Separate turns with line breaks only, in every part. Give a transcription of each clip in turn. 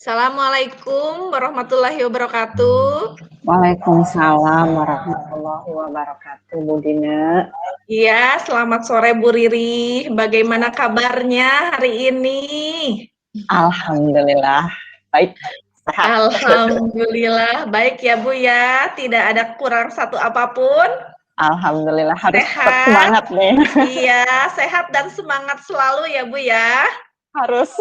Assalamualaikum warahmatullahi wabarakatuh.
Waalaikumsalam warahmatullahi wabarakatuh, Bu Dina.
Iya, selamat sore Bu Riri. Bagaimana kabarnya hari ini?
Alhamdulillah, baik, sehat.
Alhamdulillah, baik ya Bu ya. Tidak ada kurang satu apapun.
Alhamdulillah, harus tetap
Sehat.
semangat nih.
Iya, sehat dan semangat selalu ya Bu ya.
Harus.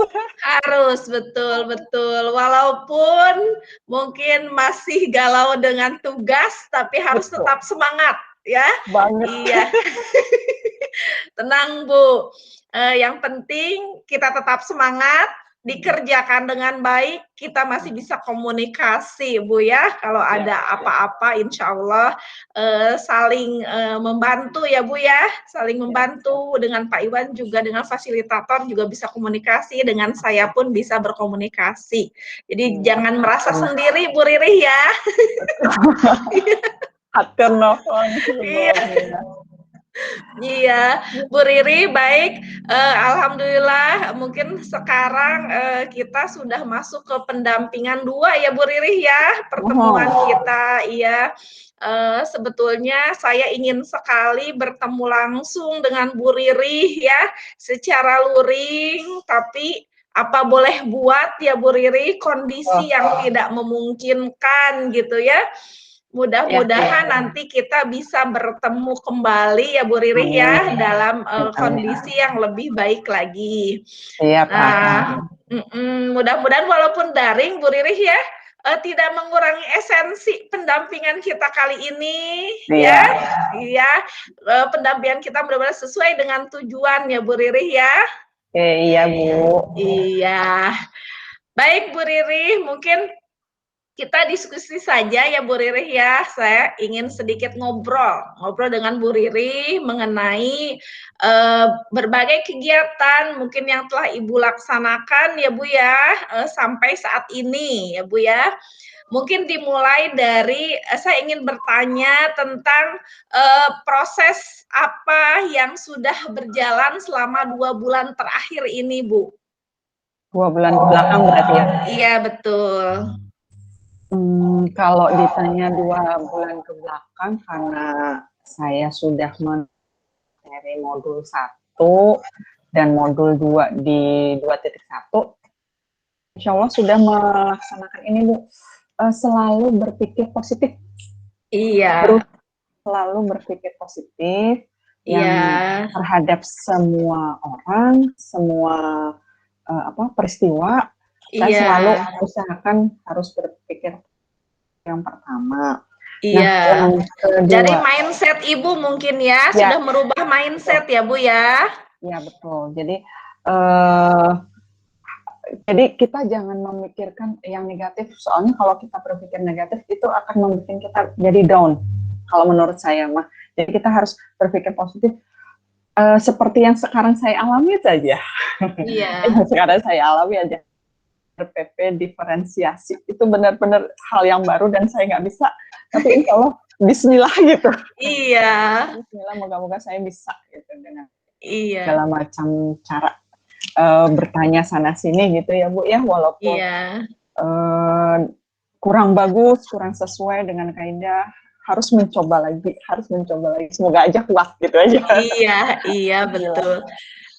Harus, betul betul. Walaupun mungkin masih galau dengan tugas, tapi harus
Betul.
tetap semangat ya.
Banget.
Iya. Tenang Bu, yang penting kita tetap semangat, dikerjakan dengan baik, kita masih bisa komunikasi Bu ya, kalau ada apa-apa insya Allah saling membantu ya Bu ya, saling membantu dengan Pak Iwan juga dengan fasilitator juga bisa komunikasi, dengan saya pun bisa berkomunikasi. Jadi jangan merasa sendiri Bu Riri ya.
Hatur nuhun.
Iya. Iya, Bu Riri baik, alhamdulillah mungkin sekarang, kita sudah masuk ke pendampingan 2 ya Bu Riri ya, pertemuan kita iya, sebetulnya saya ingin sekali bertemu langsung dengan Bu Riri ya, secara luring, tapi apa boleh buat ya Bu Riri, kondisi yang tidak memungkinkan gitu ya. Mudah-mudahan nanti kita bisa bertemu kembali ya Bu Riri ya, dalam kondisi yang lebih baik lagi.
Siap,
Nah, mudah-mudahan walaupun daring Bu Riri ya, tidak mengurangi esensi pendampingan kita kali ini ya. Iya, pendampingan kita mudah-mudahan sesuai dengan tujuan ya Bu Riri ya.
Iya Bu.
Iya. Baik Bu Riri, mungkin kita diskusi saja ya Bu Riri ya. Saya ingin sedikit ngobrol dengan Bu Riri mengenai berbagai kegiatan mungkin yang telah Ibu laksanakan ya Bu ya sampai saat ini ya Bu ya. Mungkin dimulai dari saya ingin bertanya tentang proses apa yang sudah berjalan selama 2 bulan terakhir ini Bu.
2 bulan ke belakang berarti ya?
Iya betul.
Kalau ditanya 2 bulan ke belakang, karena saya sudah dari modul 1 dan modul 2 di 2.1, insya Allah sudah melaksanakan ini Bu, selalu berpikir positif.
Iya.
Selalu berpikir positif, yang terhadap semua orang, semua peristiwa, saya selalu usahakan harus berpikir yang pertama.
Iya. Nah, jadi mindset Ibu mungkin ya, sudah merubah mindset ya Bu ya?
Iya betul. Jadi kita jangan memikirkan yang negatif, soalnya kalau kita berpikir negatif itu akan membuat kita jadi down. Kalau menurut saya mah, jadi kita harus berpikir positif. Seperti yang sekarang saya alami saja.
Iya.
Sekarang saya alami aja. RPP diferensiasi itu benar-benar hal yang baru dan saya nggak bisa, tapi insya Allah Bismillah gitu.
Iya.
Bismillah, moga-moga saya bisa gitu dengan
iya.
segala macam cara bertanya sana sini gitu ya Bu ya, walaupun kurang bagus, kurang sesuai dengan kaidah, harus mencoba lagi, semoga aja kuat gitu aja.
Iya betul.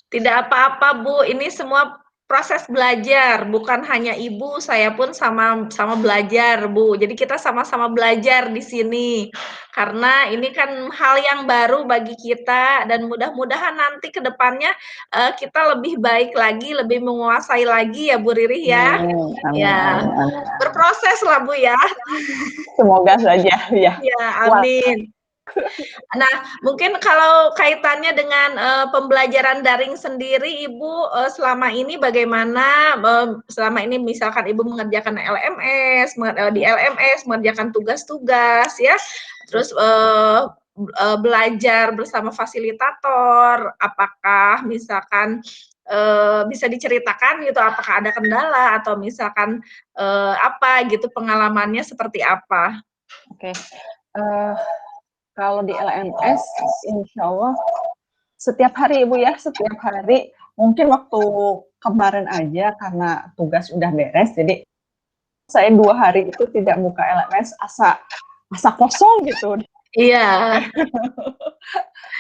Tidak apa-apa Bu, ini semua proses belajar, bukan hanya Ibu, saya pun sama belajar Bu. Jadi kita sama-sama belajar di sini. Karena ini kan hal yang baru bagi kita dan mudah-mudahan nanti ke depannya kita lebih baik lagi, lebih menguasai lagi ya Bu Riri ya. Ya. Berproses lah Bu ya.
Semoga saja ya.
Ya, amin. Nah, mungkin kalau kaitannya dengan pembelajaran daring sendiri, Ibu selama ini bagaimana? Selama ini misalkan Ibu mengerjakan LMS, di LMS mengerjakan tugas-tugas, ya, terus belajar bersama fasilitator. Apakah misalkan bisa diceritakan gitu? Apakah ada kendala atau misalkan apa gitu pengalamannya seperti apa?
Oke. Kalau di LMS, insya Allah setiap hari Ibu ya, setiap hari. Mungkin waktu kemarin aja karena tugas udah beres, jadi saya 2 hari itu tidak buka LMS, asa kosong gitu.
Iya.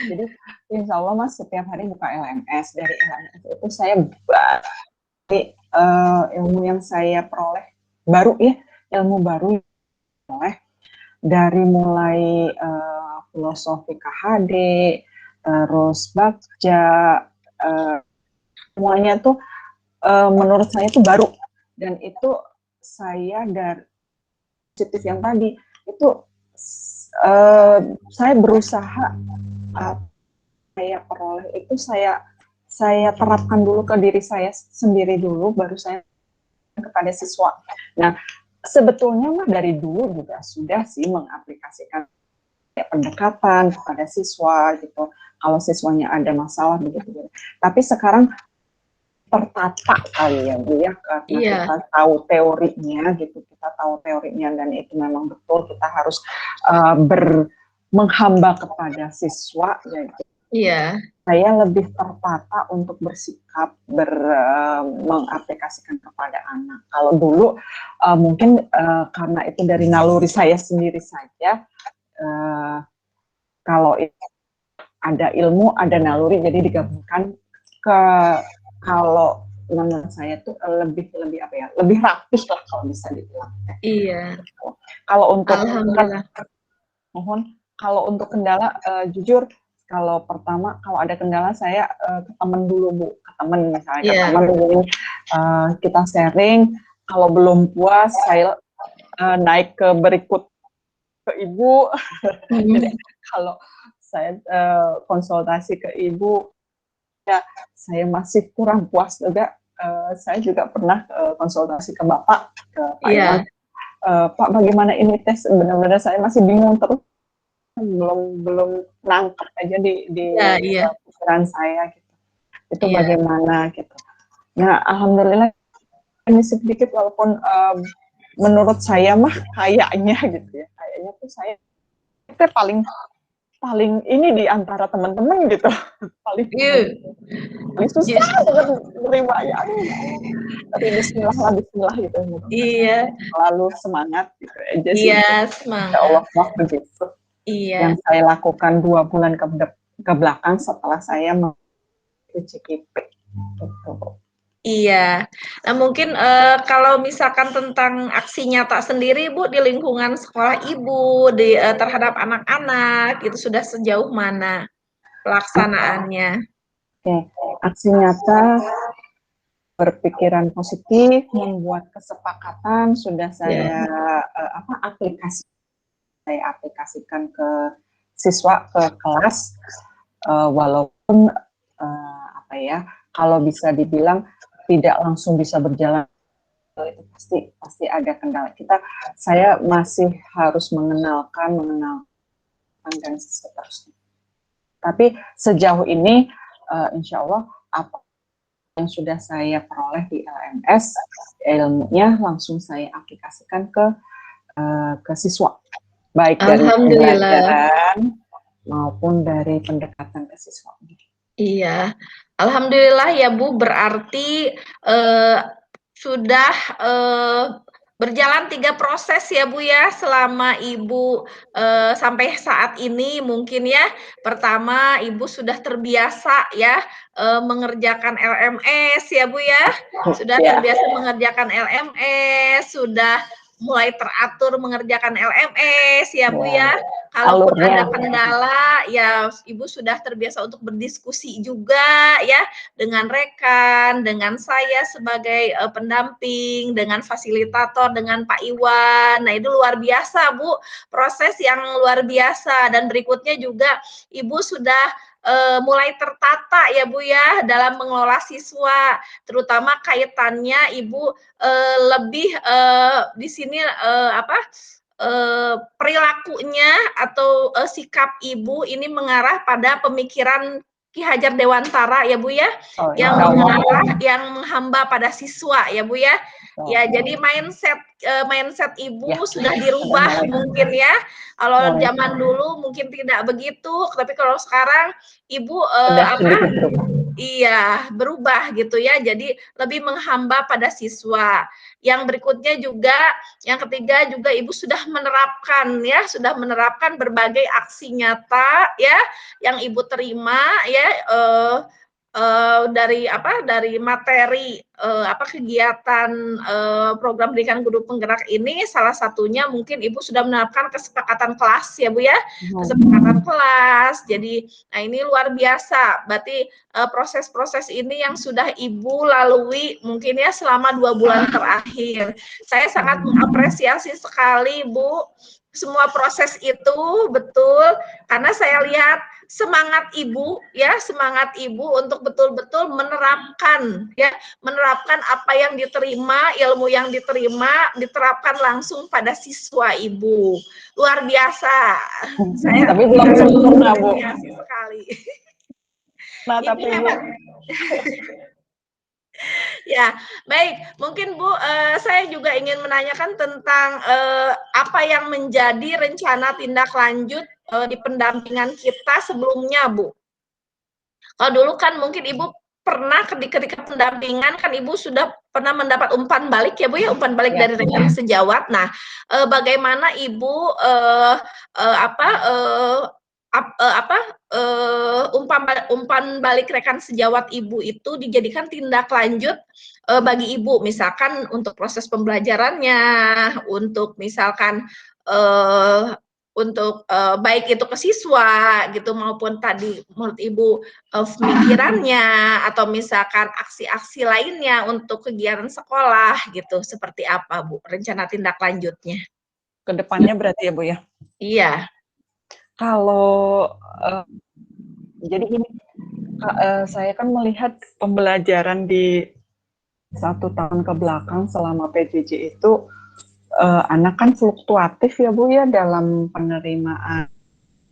Jadi insya Allah Mas setiap hari buka LMS. Dari LMS itu saya ilmu yang saya peroleh baru ya, ilmu baru yang peroleh dari mulai filosofi KHD, terus Bagja, semuanya tuh menurut saya itu baru, dan itu saya dari positif yang tadi itu saya berusaha saya peroleh itu saya terapkan dulu ke diri saya sendiri dulu, baru saya kepada siswa. Nah, sebetulnya mah dari dulu juga sudah sih mengaplikasikan pendekatan kepada siswa gitu. Kalau siswanya ada masalah begitu. Tapi sekarang tertata kali ya Bu ya, karena kita tahu teorinya gitu, kita tahu teorinya dan itu memang betul kita harus menghamba kepada siswa ya.
Iya.
Saya lebih tertata untuk bersikap, mengaplikasikan kepada anak. Kalau dulu mungkin karena itu dari naluri saya sendiri saja, kalau ada ilmu, ada naluri, jadi digabungkan kalau menurut saya tuh lebih apa ya, lebih rapih lah kalau bisa dibilang.
Iya.
Kalau untuk
Alhamdulillah.
Kalau untuk kendala, jujur kalau pertama kalau ada kendala saya ke teman dulu Bu, ke teman misalnya, ke teman ini kita sharing, kalau belum puas saya naik ke berikut ke ibu. Jadi kalau saya konsultasi ke ibu, ya saya masih kurang puas juga, saya juga pernah konsultasi ke bapak, ke Pak Iwan, Pak bagaimana ini tes, benar-benar saya masih bingung terus, belum nangkep aja di pikiran saya gitu. Itu bagaimana gitu. Nah, alhamdulillah ini sedikit walaupun menurut saya mah kayaknya gitu ya. Kayaknya tuh saya paling ini di antara teman-teman gitu. paling susah banget menerimanya. Tapi bismillah gitu.
Iya.
Selalu semangat gitu aja sih.
Iya,
Ya Allah
semangat.
begitu.
Iya.
Yang saya lakukan 2 bulan ke belakang setelah saya CKP.
Iya. Nah mungkin kalau misalkan tentang aksi nyata sendiri Bu di lingkungan sekolah Ibu terhadap anak-anak itu sudah sejauh mana pelaksanaannya?
Oke, aksi nyata berpikiran positif, membuat kesepakatan sudah saya aplikasikan ke siswa, ke kelas, walaupun kalau bisa dibilang tidak langsung bisa berjalan, itu pasti ada kendala. Saya masih harus mengenalkan dan seterusnya. Tapi sejauh ini insya Allah apa yang sudah saya peroleh di LMS, ilmunya langsung saya aplikasikan ke siswa, baik dari pembelajaran maupun dari pendekatan ke siswa.
Iya, alhamdulillah ya Bu, berarti sudah berjalan 3 proses ya Bu ya, selama Ibu sampai saat ini mungkin ya. Pertama, Ibu sudah terbiasa ya mengerjakan LMS ya Bu ya, sudah terbiasa mengerjakan LMS, sudah mulai teratur mengerjakan LMS ya Bu ya. Kalaupun ada kendala ya Ibu sudah terbiasa untuk berdiskusi juga ya dengan rekan, dengan saya sebagai pendamping, dengan fasilitator, dengan Pak Iwan. Nah, itu luar biasa, Bu. Proses yang luar biasa, dan berikutnya juga Ibu sudah mulai tertata ya Bu ya dalam mengelola siswa, terutama kaitannya Ibu lebih di sini perilakunya atau sikap Ibu ini mengarah pada pemikiran Ki Hajar Dewantara ya Bu ya, yang mengarah, yang menghamba pada siswa ya Bu ya. Ya, jadi mindset ibu
Ya,
sudah
sudah
dirubah
mulai.
mungkin ya. Kalau
Mulai.
zaman dulu mungkin tidak begitu, tapi kalau sekarang ibu
Sudah sedikit berubah.
iya, berubah gitu ya. Jadi lebih menghamba pada siswa. Yang berikutnya juga, yang ketiga juga ibu sudah menerapkan ya, sudah menerapkan berbagai aksi nyata ya yang ibu terima ya dari materi kegiatan program pendidikan guru penggerak ini, salah satunya mungkin ibu sudah menerapkan kesepakatan kelas ya Bu ya, kesepakatan kelas. Jadi nah ini luar biasa, berarti proses-proses ini yang sudah ibu lalui mungkin ya selama 2 bulan terakhir. Saya sangat mengapresiasi sekali Bu semua proses itu, betul, karena saya lihat semangat ibu ya, semangat ibu untuk betul-betul menerapkan ya, menerapkan apa yang diterima, ilmu yang diterima diterapkan langsung pada siswa ibu. Luar biasa. Saya
Tapi belum sempurna, Bu.
apresiasi sekali.
Nah,
Ibu
tapi Bu,
hebat. Ya, baik. Mungkin Bu, saya juga ingin menanyakan tentang apa yang menjadi rencana tindak lanjut di pendampingan kita sebelumnya, Bu. Kalau dulu kan mungkin Ibu pernah ketika pendampingan kan Ibu sudah pernah mendapat umpan balik ya Bu ya, umpan balik
ya,
dari rekan sejawat. Nah, bagaimana Ibu umpan balik rekan sejawat Ibu itu dijadikan tindak lanjut bagi Ibu, misalkan untuk proses pembelajarannya, untuk misalkan untuk baik itu ke siswa gitu maupun tadi menurut Ibu pemikirannya atau misalkan aksi-aksi lainnya untuk kegiatan sekolah gitu, seperti apa Bu rencana tindak lanjutnya?
kedepannya berarti ya Bu ya.
Iya.
Kalau jadi ini saya kan melihat pembelajaran di 1 tahun ke belakang selama PJJ itu anak kan fluktuatif ya Bu ya dalam penerimaan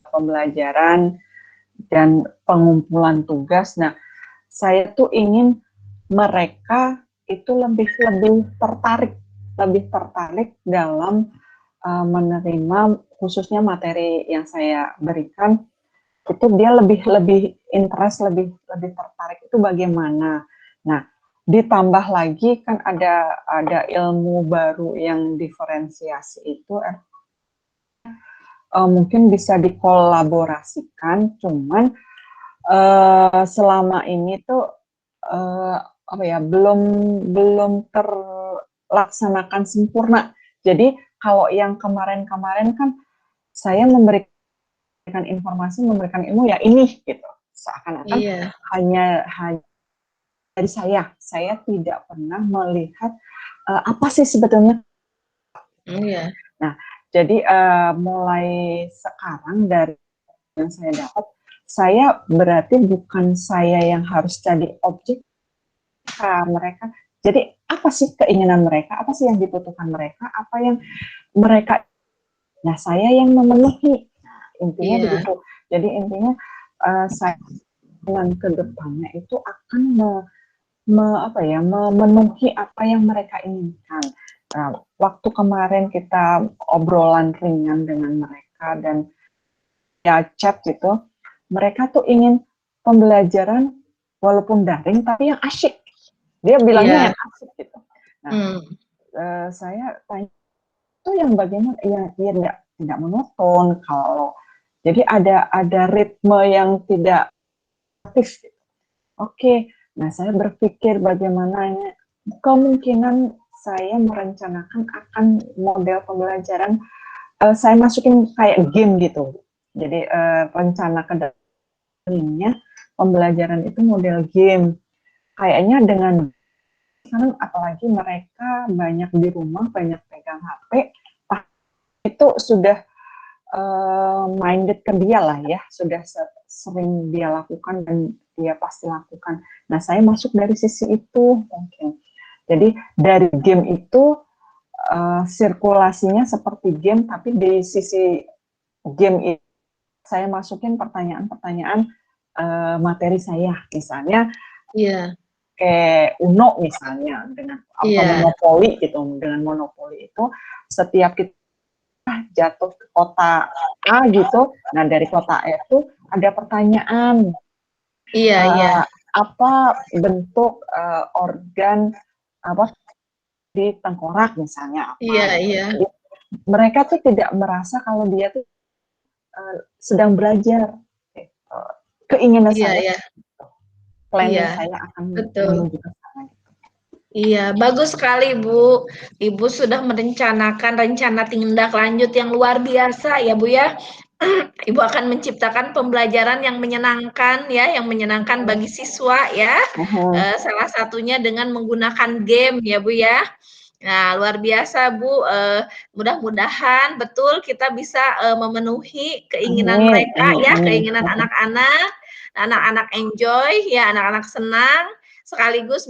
pembelajaran dan pengumpulan tugas. Nah, saya tuh ingin mereka itu lebih tertarik dalam menerima khususnya materi yang saya berikan, itu dia lebih interest, lebih tertarik itu bagaimana. Nah, ditambah lagi kan ada ilmu baru yang diferensiasi itu mungkin bisa dikolaborasikan, cuman selama ini tuh belum terlaksanakan sempurna. Jadi kalau yang kemarin-kemarin kan saya memberikan informasi, memberikan ilmu ya ini gitu. Seakan-akan hanya dari saya tidak pernah melihat apa sih sebetulnya. Nah, jadi mulai sekarang dari yang saya dapat, saya berarti bukan saya yang harus jadi objek mereka. Jadi apa sih keinginan mereka, apa sih yang dibutuhkan mereka, apa yang mereka, nah saya yang memenuhi. Nah, intinya begitu. Jadi intinya saya dengan kedepannya itu akan memenuhi apa yang mereka inginkan. Nah, waktu kemarin kita obrolan ringan dengan mereka dan ya chat gitu, mereka tuh ingin pembelajaran walaupun daring tapi yang asyik. Dia bilangnya yang asik gitu. Nah, saya tanya itu yang bagaimana? Ya tidak monoton kalau. Jadi ada ritme yang tidak aktif. Gitu. Oke, nah saya berpikir bagaimana kemungkinan saya merencanakan akan model pembelajaran saya masukin kayak game gitu. Jadi rencana kedepannya pembelajaran itu model game. Kayaknya dengan sekarang apalagi mereka banyak di rumah, banyak pegang HP, itu sudah minded ke dia lah ya, sudah sering dia lakukan dan dia pasti lakukan. Nah, saya masuk dari sisi itu mungkin. Jadi dari game itu sirkulasinya seperti game, tapi di sisi game itu saya masukin pertanyaan-pertanyaan materi saya, misalnya. pakai Uno misalnya, dengan apa
Iya.
monopoli gitu, dengan monopoli itu setiap kita jatuh ke kota A gitu, nah dari kota A itu ada pertanyaan,
Iya, iya.
apa bentuk organ apa di tengkorak misalnya
Iya,
apa gitu.
iya.
Jadi mereka tuh tidak merasa kalau dia tuh sedang belajar. Gitu. Keinginan
Iya,
saya,
iya. Iya,
planning saya akan
betul.
menuju ke sana.
Iya, bagus sekali Bu. Ibu sudah merencanakan rencana tindak lanjut yang luar biasa ya Bu ya. Ibu akan menciptakan pembelajaran yang menyenangkan ya, yang menyenangkan bagi siswa ya. Salah satunya dengan menggunakan game ya Bu ya. Nah, luar biasa Bu, mudah-mudahan betul kita bisa, memenuhi keinginan
Amin,
mereka
amin,
ya,
amin.
keinginan anak-anak, anak-anak enjoy ya, anak-anak senang, sekaligus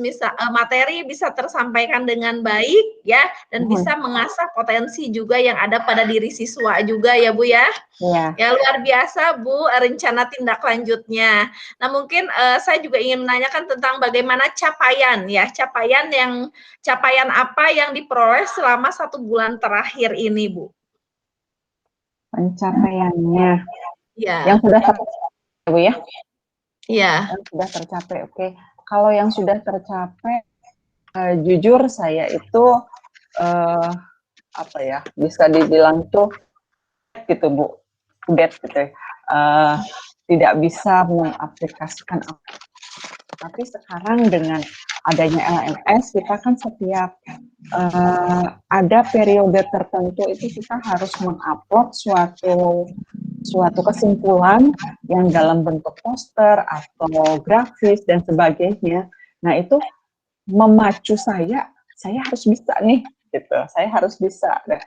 materi bisa tersampaikan dengan baik ya, dan bisa mengasah potensi juga yang ada pada diri siswa juga ya Bu ya.
Iya.
Ya luar biasa Bu, rencana tindak lanjutnya. Nah mungkin, saya juga ingin menanyakan tentang bagaimana capaian ya, capaian apa yang diperoleh selama 1 bulan terakhir ini Bu?
Pencapaiannya yang
Iya,
sudah tercapai, Bu ya?
iya,
Yang sudah tercapai, oke. Kalau yang sudah tercapai, jujur saya itu, eee, apa ya, bisa dibilang tuh gitu, Bu, bad gitu ya, tidak bisa mengaplikasikan tapi sekarang dengan adanya LMS kita kan setiap ada periode tertentu itu kita harus mengupload suatu kesimpulan yang dalam bentuk poster atau grafis dan sebagainya. Nah itu memacu saya harus bisa nih, gitu. Saya harus bisa. Nah,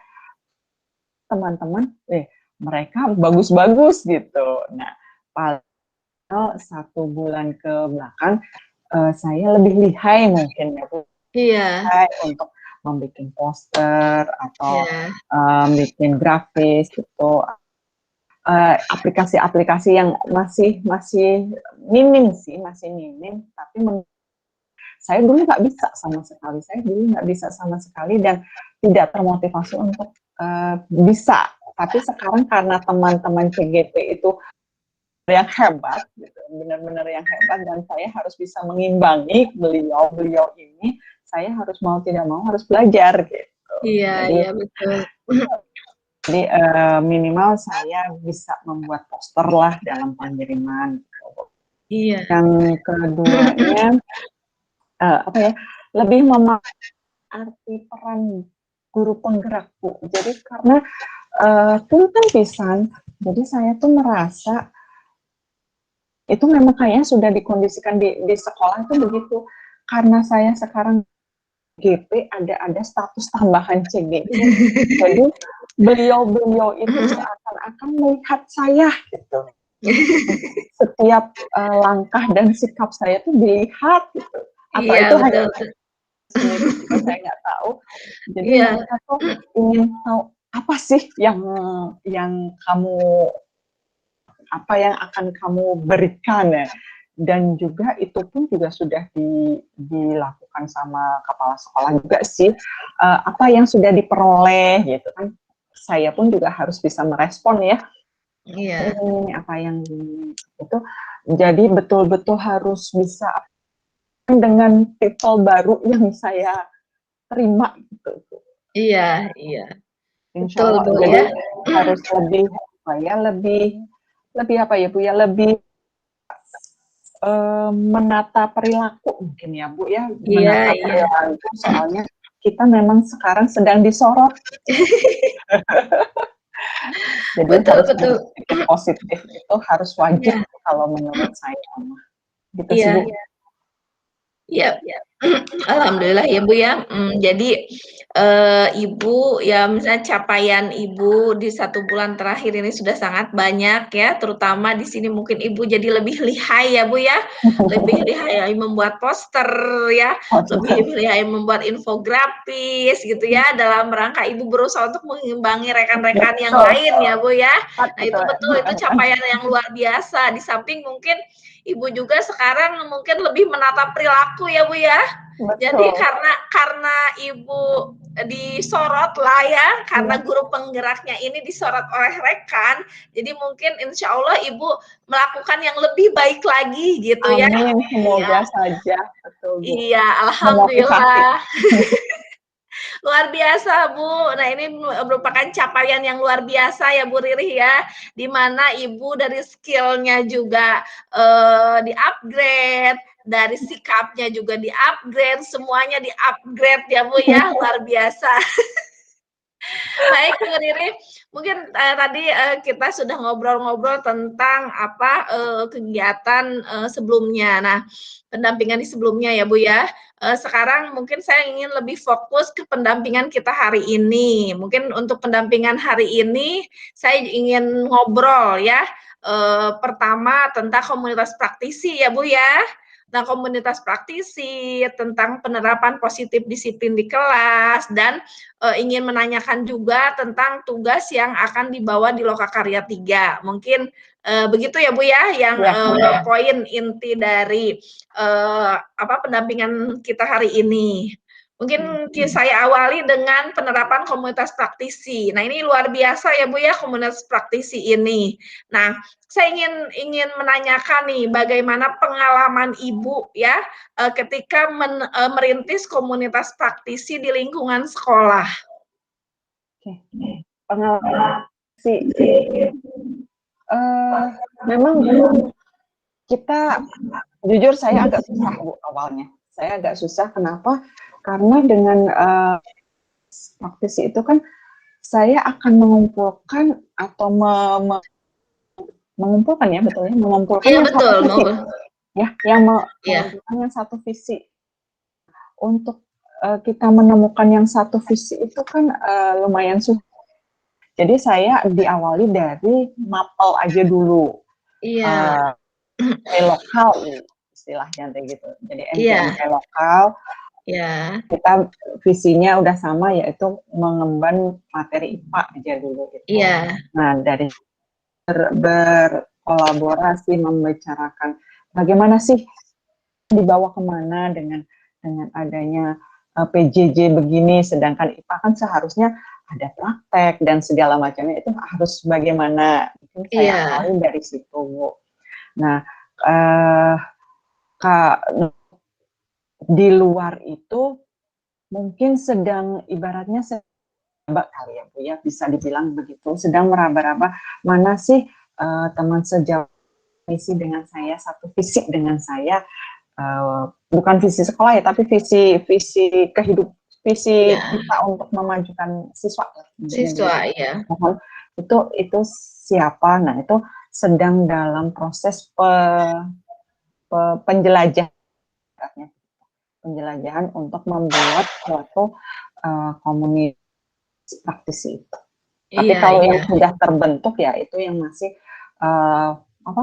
teman-teman, mereka bagus-bagus gitu. Nah, paling 1 bulan ke belakang saya lebih lihai mungkin ya Bu,
iya,
untuk membuat poster atau
iya,
bikin grafis gitu. Aplikasi-aplikasi yang masih minim sih, masih minim, tapi saya dulu nggak bisa sama sekali. Saya dulu nggak bisa sama sekali dan tidak termotivasi untuk bisa. Tapi sekarang karena teman-teman CGP itu yang hebat, gitu, benar-benar yang hebat, dan saya harus bisa mengimbangi beliau ini. Saya harus mau tidak mau harus belajar gitu.
iya,
Jadi
iya betul.
jadi minimal saya bisa membuat poster lah dalam pengiriman.
Iya,
Yang keduanya apa ya, lebih arti peran guru penggerak Bu. Jadi karena punten pisan, jadi saya tuh merasa itu memang kayaknya sudah dikondisikan di sekolah itu begitu. Karena saya sekarang GP ada status tambahan CGP. Jadi beliau-beliau itu seakan-akan melihat saya gitu. Setiap langkah dan sikap saya tuh dilihat gitu. Apa
iya
itu hanya
betul,
sendiri juga saya nggak tahu. Jadi
iya,
mereka tuh ingin tahu apa sih yang akan kamu berikan ya. Dan juga itu pun juga sudah dilakukan sama kepala sekolah juga sih, apa yang sudah diperoleh gitu kan. Saya pun juga harus bisa merespon ya,
iya,
ini apa yang itu. Jadi betul-betul harus bisa dengan titel baru yang saya terima gitu.
iya, iya,
Insya
betul
Allah,
Bu
jadi
ya.
harus lebih apa ya, lebih apa ya Bu ya, lebih menata perilaku mungkin ya Bu ya,
Iya,
menata
iya.
perilaku soalnya kita memang sekarang sedang disorot. Jadi
Betul,
harus
betul.
berpikir positif itu harus wajib
Iya,
kalau menurut saya. Gitu sih Bu.
iya. Iya, alhamdulillah ya Bu ya. Jadi, Ibu ya misalnya capaian Ibu di 1 bulan terakhir ini sudah sangat banyak ya, terutama di sini mungkin Ibu jadi lebih lihai ya Bu ya, lebih lihai membuat poster ya, lebih lihai membuat infografis gitu ya, dalam rangka Ibu berusaha untuk mengimbangi rekan-rekan yang
Betul,
lain ya Bu ya. Nah itu
betul.
betul, itu capaian yang luar biasa, di samping mungkin Ibu juga sekarang mungkin lebih menata perilaku ya Bu ya. Jadi
Betul.
karena Ibu disorot lah ya, karena
Iya.
guru penggeraknya ini disorot oleh rekan, jadi mungkin insya Allah Ibu melakukan yang lebih baik lagi gitu ya.
Amin,
Iya,
semoga saja, betul Bu.
iya,
Memotivasi.
alhamdulillah. Luar biasa Bu. Nah ini merupakan capaian yang luar biasa ya Bu Riri ya, di mana Ibu dari skill-nya juga di-upgrade, dari sikapnya juga di-upgrade, semuanya di-upgrade ya Bu ya, luar biasa. Baik Bu Riri, mungkin tadi kita sudah ngobrol-ngobrol tentang apa kegiatan sebelumnya. Nah, pendampingan di sebelumnya ya Bu ya. Sekarang mungkin saya ingin lebih fokus ke pendampingan kita hari ini. Mungkin untuk pendampingan hari ini saya ingin ngobrol ya. Pertama tentang komunitas praktisi ya Bu ya. Nah, komunitas praktisi tentang penerapan positif disiplin di kelas dan ingin menanyakan juga tentang tugas yang akan dibawa di Lokakarya 3. Mungkin begitu ya Bu ya, yang
Ya.
poin inti dari apa pendampingan kita hari ini. Mungkin saya awali dengan penerapan komunitas praktisi. Nah, ini luar biasa ya Bu ya komunitas praktisi ini. Nah, saya ingin menanyakan nih bagaimana pengalaman Ibu ya ketika merintis komunitas praktisi di lingkungan sekolah.
Oke. Pengalaman sih, memang kita, jujur saya agak susah Bu awalnya. Saya agak susah, kenapa? Karena dengan praktisi itu kan saya akan mengumpulkan atau mengumpulkan ya, betul ya, mengumpulkan
Iya
yang satu
betul,
visi, ya, yang
iya.
mengumpulkan yang satu visi. Untuk kita menemukan yang satu visi itu kan lumayan sulit. Jadi saya diawali dari mapel aja dulu,
Iya.
lokal istilahnya kayak gitu. Jadi
Iya.
MGMP lokal,
Iya.
kita visinya udah sama, yaitu mengemban materi IPA aja dulu gitu.
Iya.
Nah, dari berkolaborasi membicarakan bagaimana sih dibawa kemana dengan adanya PJJ begini, sedangkan IPA kan seharusnya ada praktek dan segala macamnya, itu harus bagaimana. Mungkin saya
Iya.
awali dari situ Bu. Nah, eh, Kak, di luar itu mungkin sedang ibaratnya meraba kali ya Bu ya, bisa dibilang begitu, sedang meraba-raba mana sih teman sejauh visi dengan saya, satu visi dengan saya, bukan visi sekolah ya, tapi visi visi
Iya.
kita untuk memajukan siswa,
Siswa, iya.
itu siapa? Nah, itu sedang dalam proses penjelajahan untuk membuat suatu komunitas praktisi itu. Tapi
Iya,
kalau yang
iya.
sudah terbentuk ya itu yang masih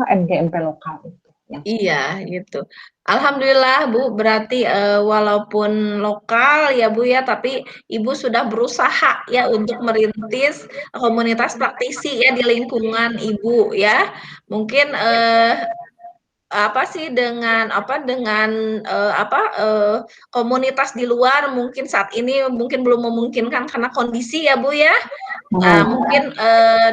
MGMP lokal itu yang
Iya, gitu. Alhamdulillah Bu, berarti walaupun lokal ya Bu ya, tapi Ibu sudah berusaha ya untuk merintis komunitas praktisi ya di lingkungan Ibu ya. Mungkin apa sih dengan komunitas di luar mungkin saat ini mungkin belum memungkinkan karena kondisi ya Bu ya. Mungkin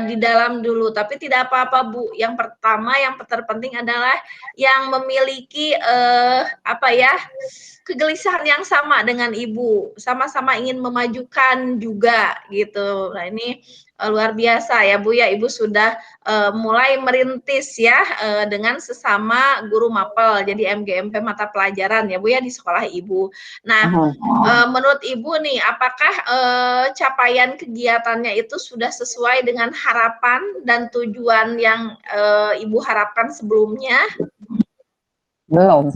di dalam dulu, tapi tidak apa-apa Bu. Yang pertama, yang terpenting adalah yang memiliki apa ya, kegelisahan yang sama dengan Ibu, sama-sama ingin memajukan juga gitu. Nah ini luar biasa ya Bu ya, Ibu sudah mulai merintis ya dengan sesama guru mapel, jadi MGMP mata pelajaran ya Bu ya di sekolah Ibu. Nah, menurut Ibu nih, apakah capaian kegiatannya itu sudah sesuai dengan harapan dan tujuan yang Ibu harapkan sebelumnya?
belum,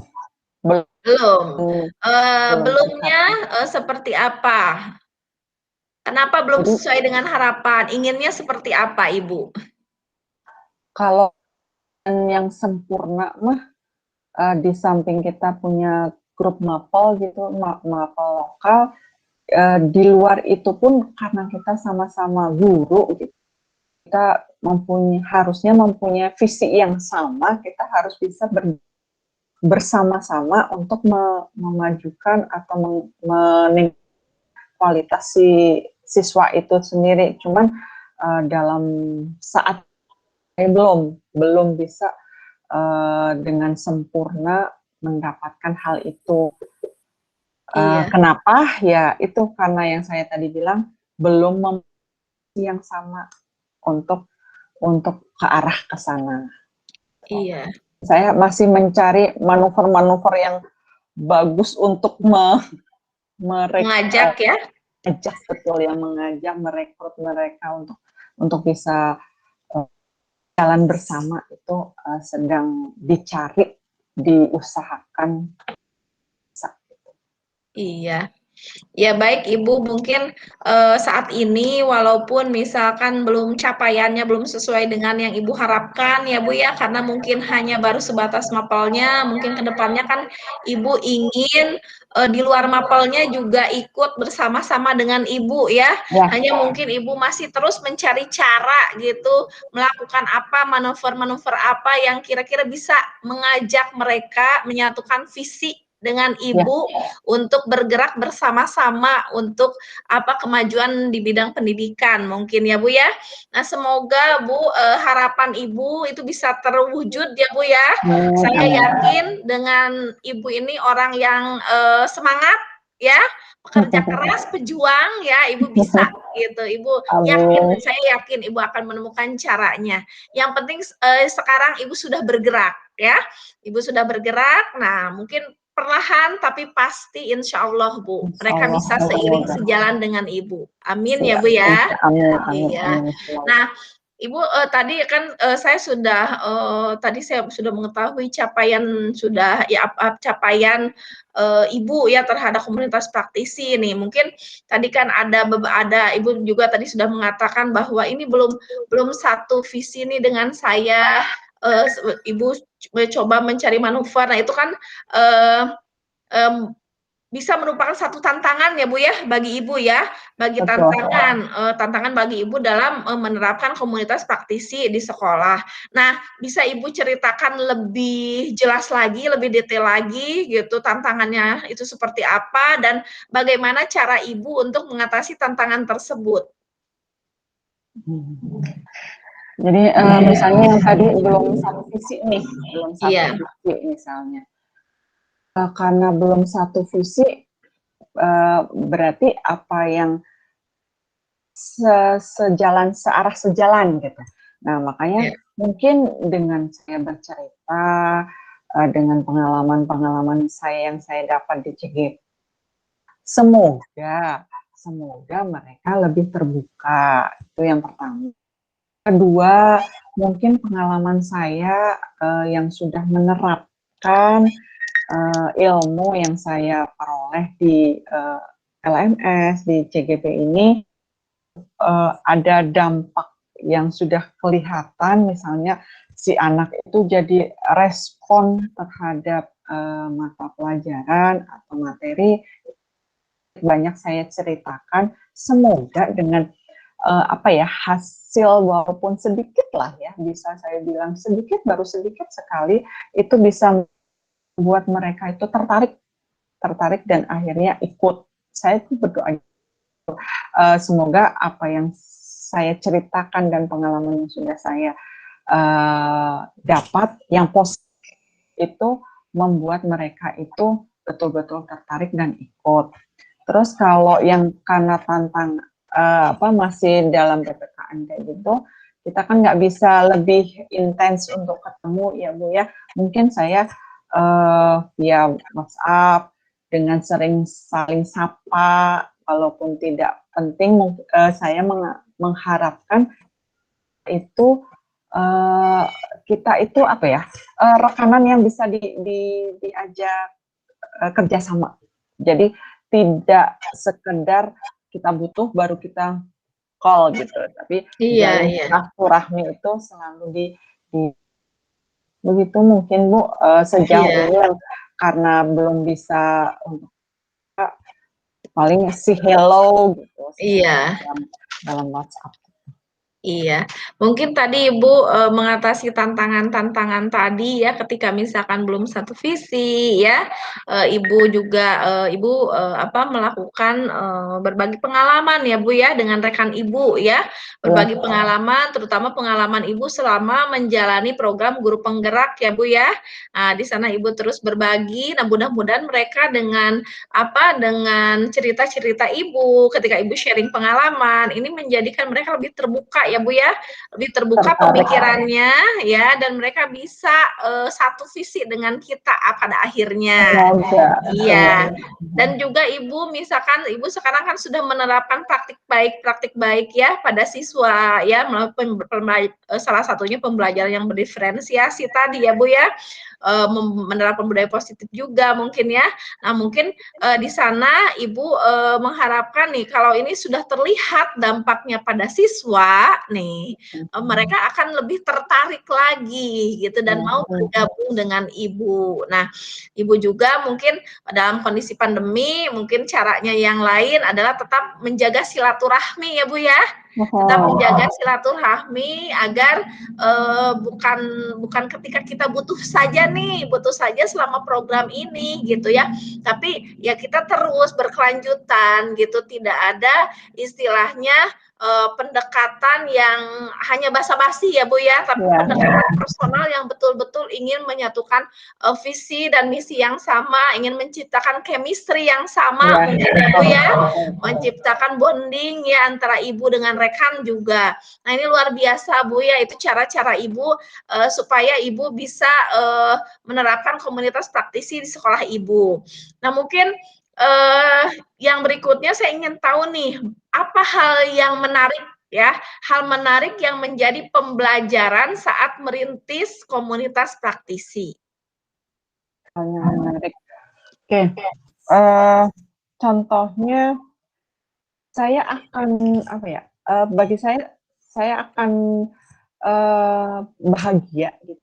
Belum.
belum
Belumnya
tercapai.
seperti apa? Kenapa belum
Jadi
sesuai dengan harapan? Inginnya seperti apa, Ibu?
kalau yang sempurna mah di samping kita punya grup mapel gitu, mapel lokal, di luar itu pun karena kita sama-sama guru gitu, kita harusnya mempunyai visi yang sama, kita harus bisa bersama-sama untuk memajukan atau meningkatkan kualitas si siswa itu sendiri. Cuman dalam saat saya belum bisa dengan sempurna mendapatkan hal itu.
Iya.
Kenapa? Ya itu karena yang saya tadi bilang belum yang sama untuk ke arah ke sana.
Iya.
Saya masih mencari manuver-manuver yang bagus untuk
Mengajak ya.
mengajak betul yang mengajak merekrut mereka untuk bisa jalan bersama itu sedang dicari, diusahakan.
Iya. Ya baik Ibu, mungkin saat ini walaupun misalkan belum capaiannya belum sesuai dengan yang Ibu harapkan ya Bu ya, karena mungkin hanya baru sebatas mapelnya, mungkin kedepannya kan Ibu ingin di luar mapelnya juga ikut bersama-sama dengan Ibu ya.
Ya.
Hanya mungkin Ibu masih terus mencari cara gitu, melakukan apa, manuver-manuver apa yang kira-kira bisa mengajak mereka menyatukan visi dengan Ibu untuk bergerak bersama-sama untuk kemajuan di bidang pendidikan mungkin ya Bu ya. Nah semoga Bu harapan Ibu itu bisa terwujud ya Bu ya. Saya yakin dengan Ibu ini orang yang semangat ya, pekerja keras, pejuang ya, Ibu bisa gitu. Ibu yakin, saya yakin Ibu akan menemukan caranya. Yang penting sekarang Ibu sudah bergerak ya. Ibu sudah bergerak. Nah, mungkin perlahan tapi pasti insya Allah Bu, mereka bisa seiring sejalan dengan Ibu. Amin ya Bu ya. Iya. Nah Ibu tadi kan saya sudah tadi saya sudah mengetahui capaian capaian Ibu ya terhadap komunitas praktisi nih. Mungkin tadi kan ada Ibu juga tadi sudah mengatakan bahwa ini belum satu visi nih dengan saya. Ibu coba mencari manuver. Nah itu kan bisa merupakan satu tantangan ya Bu ya bagi Ibu ya, bagi tantangan bagi Ibu dalam menerapkan komunitas praktisi di sekolah. Nah, bisa Ibu ceritakan lebih jelas lagi, lebih detail lagi gitu tantangannya itu seperti apa dan bagaimana cara Ibu untuk mengatasi tantangan tersebut?
Jadi misalnya yang tadi belum satu visi nih, belum satu visi misalnya. Karena belum satu visi, berarti apa yang searah sejalan gitu. Nah makanya mungkin dengan saya bercerita, dengan pengalaman-pengalaman saya yang saya dapat di CGP, semoga mereka lebih terbuka, itu yang pertama. Kedua, mungkin pengalaman saya yang sudah menerapkan ilmu yang saya peroleh di LMS, di CGP ini, ada dampak yang sudah kelihatan, misalnya si anak itu jadi respon terhadap mata pelajaran atau materi, banyak saya ceritakan, semoga dengan hasil walaupun sedikit lah ya, bisa saya bilang sedikit, baru sedikit sekali, itu bisa membuat mereka itu tertarik dan akhirnya ikut. Saya itu berdoa semoga apa yang saya ceritakan dan pengalaman yang sudah saya dapat yang positif itu membuat mereka itu betul-betul tertarik dan ikut. Terus kalau yang karena masih dalam PPKN kayak gitu, kita kan nggak bisa lebih intens untuk ketemu ya Bu ya. Mungkin saya via WhatsApp dengan sering saling sapa, walaupun tidak penting, saya mengharapkan itu kita itu rekanan yang bisa diajak kerjasama. Jadi tidak sekedar kita butuh baru kita call gitu, tapi silaturahmi itu selalu di begitu mungkin Bu sejauh ini karena belum bisa untuk paling hello gitu dalam WhatsApp.
Iya, mungkin tadi Ibu, mengatasi tantangan-tantangan tadi ya ketika misalkan belum satu visi ya, Ibu juga, melakukan, berbagi pengalaman ya Bu ya dengan rekan Ibu ya,
Ya,
berbagi pengalaman terutama pengalaman Ibu selama menjalani program guru penggerak ya Bu ya. Nah di sana Ibu terus berbagi, nah mudah-mudahan mereka dengan dengan cerita-cerita Ibu ketika Ibu sharing pengalaman, ini menjadikan mereka lebih terbuka ya Bu ya, lebih terbuka
tertarik.
pemikirannya ya, dan mereka bisa, satu visi dengan kita pada akhirnya.
Semoga,
Iya,
semoga.
dan juga Ibu misalkan Ibu sekarang kan sudah menerapkan praktik baik ya pada siswa ya melalui salah satunya pembelajaran yang berdiferensiasi tadi ya Bu ya, menerapkan budaya positif juga mungkin ya. Nah mungkin, di sana Ibu, mengharapkan nih kalau ini sudah terlihat dampaknya pada siswa nih, mereka akan lebih tertarik lagi gitu dan mau bergabung dengan Ibu. Nah, Ibu juga mungkin dalam kondisi pandemi, mungkin caranya yang lain adalah tetap menjaga silaturahmi ya Bu ya, tetap menjaga silaturahmi agar, bukan bukan ketika kita butuh saja selama program ini gitu ya, tapi ya kita terus berkelanjutan gitu, tidak ada istilahnya, pendekatan yang hanya basa-basi ya Bu ya, tapi
Ya,
pendekatan personal yang betul-betul ingin menyatukan, visi dan misi yang sama, ingin menciptakan chemistry yang sama
ya,
mungkin ya Bu ya, menciptakan bonding ya antara Ibu dengan rekan juga. Nah ini luar biasa Bu ya, itu cara-cara Ibu, supaya Ibu bisa, menerapkan komunitas praktisi di sekolah Ibu. Nah mungkin, yang berikutnya saya ingin tahu nih, apa hal yang menarik ya, hal menarik yang menjadi pembelajaran saat merintis komunitas praktisi?
hal yang menarik. Oke, eh, contohnya saya akan apa ya? Bagi saya akan bahagia, gitu.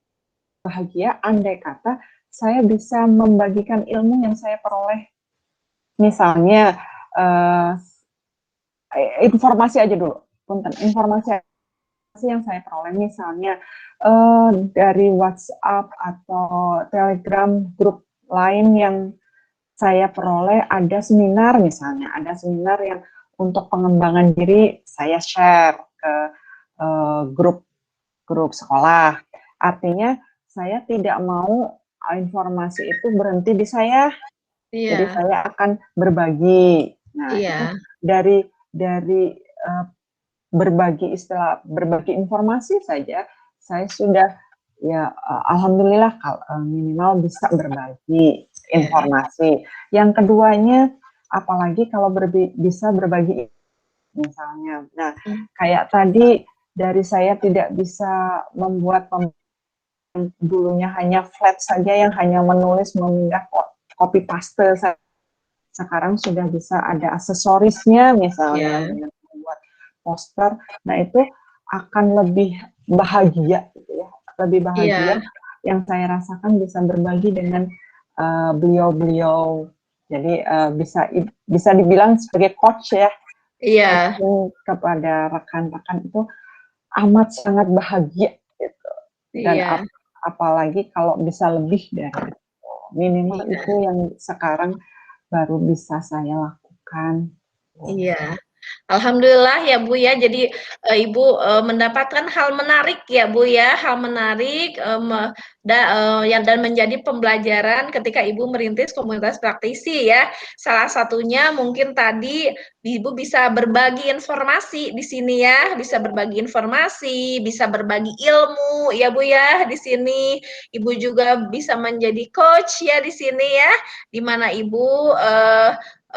Bahagia andai kata saya bisa membagikan ilmu yang saya peroleh. Misalnya informasi aja dulu, punten, informasi yang saya peroleh misalnya dari WhatsApp atau Telegram grup lain yang saya peroleh, ada seminar misalnya, ada seminar yang untuk pengembangan diri saya share ke grup grup sekolah. Artinya saya tidak mau informasi itu berhenti di saya, jadi
Iya,
saya akan berbagi. Nah itu
iya,
dari berbagi informasi saja, saya sudah ya alhamdulillah minimal bisa berbagi
iya,
informasi. Yang keduanya, apalagi kalau bisa berbagi misalnya. Nah,
mmm,
kayak tadi dari saya tidak bisa membuat dulunya hanya flat saja yang hanya menulis memindah copy paste, sekarang sudah bisa ada aksesorisnya misalnya
iya,
dengan membuat poster. Nah itu akan lebih bahagia gitu ya, lebih bahagia
iya,
yang saya rasakan bisa berbagi dengan beliau-beliau. Jadi bisa dibilang sebagai coach ya,
iya,
coaching kepada rekan-rekan itu amat sangat bahagia gitu. Dan
iya,
apalagi kalau bisa lebih dari itu. Minimal
iya,
itu yang sekarang baru bisa saya lakukan.
iya. Alhamdulillah ya Bu ya, jadi, Ibu, mendapatkan hal menarik ya Bu ya, hal menarik, dan menjadi pembelajaran ketika Ibu merintis komunitas praktisi ya. Salah satunya mungkin tadi Ibu bisa berbagi informasi di sini ya, bisa berbagi informasi, bisa berbagi ilmu ya Bu ya di sini. Ibu juga bisa menjadi coach ya di sini ya, di mana Ibu,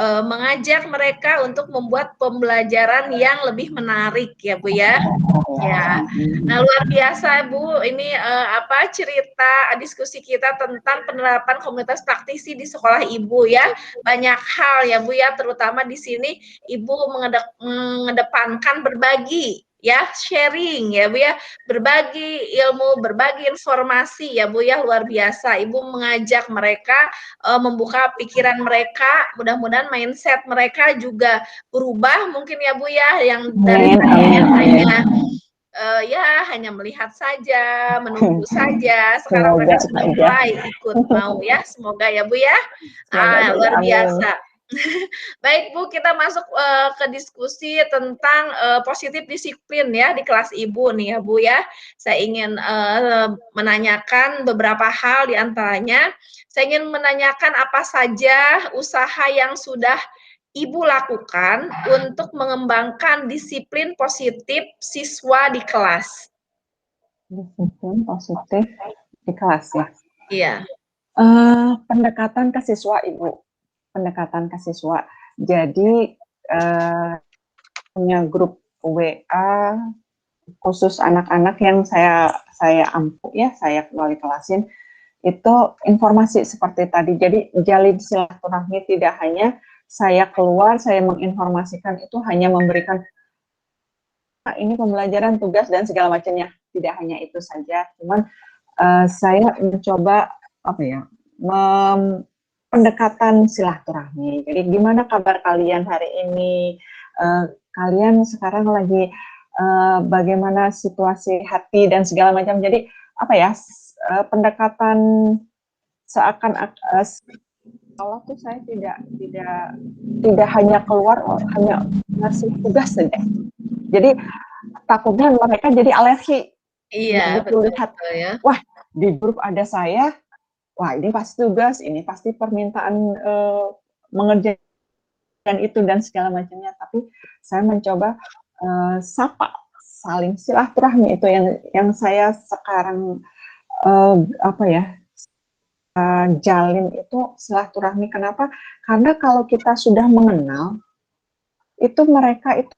mengajak mereka untuk membuat pembelajaran yang lebih menarik ya Bu ya. Ya. Nah, luar biasa Bu, ini, cerita diskusi kita tentang penerapan komunitas praktisi di sekolah Ibu ya. Banyak hal ya Bu ya, terutama di sini Ibu mengedepankan berbagi ya, sharing ya Bu ya, berbagi ilmu, berbagi informasi ya Bu ya, luar biasa. Ibu mengajak mereka, membuka pikiran mereka, mudah-mudahan mindset mereka juga berubah mungkin ya Bu ya, yang dari
Amin,
tadi yang
amin,
hanya
amin.
Ya hanya melihat saja, menunggu saja. Sekarang
Semoga
mereka sudah
saja.
mulai ikut mau ya, semoga ya Bu ya.
Semoga saja,
Luar
amin.
biasa. Baik Bu, kita masuk ke diskusi tentang positif disiplin ya di kelas Ibu nih ya Bu ya. Saya ingin menanyakan beberapa hal di antaranya. Saya ingin menanyakan apa saja usaha yang sudah Ibu lakukan untuk mengembangkan disiplin positif siswa di kelas?
Disiplin positif di kelas ya.
Iya.
Pendekatan ke siswa Ibu, pendekatan ke siswa. Jadi punya grup WA khusus anak-anak yang saya ampu ya, saya wali kelasin. Itu informasi seperti tadi. Jadi jalin silaturahmi tidak hanya saya keluar, saya menginformasikan, itu hanya memberikan ini pembelajaran, tugas dan segala macamnya. Tidak hanya itu saja, cuman saya mencoba apa ya, pendekatan silaturahmi. Jadi gimana kabar kalian hari ini? Kalian sekarang lagi bagaimana situasi hati dan segala macam. Jadi apa ya, pendekatan seakan Allah tuh saya tidak hanya keluar hanya ngasih tugas saja. Jadi takutnya mereka jadi alergi.
Iya,
Begitu
betul
lihat,
betul ya.
wah di grup ada saya, wah ini pasti tugas, ini pasti permintaan mengerjakan itu dan segala macamnya. Tapi saya mencoba sapa, saling silaturahmi, itu yang saya sekarang apa ya, jalin itu silaturahmi. Kenapa? Karena kalau kita sudah mengenal, itu mereka itu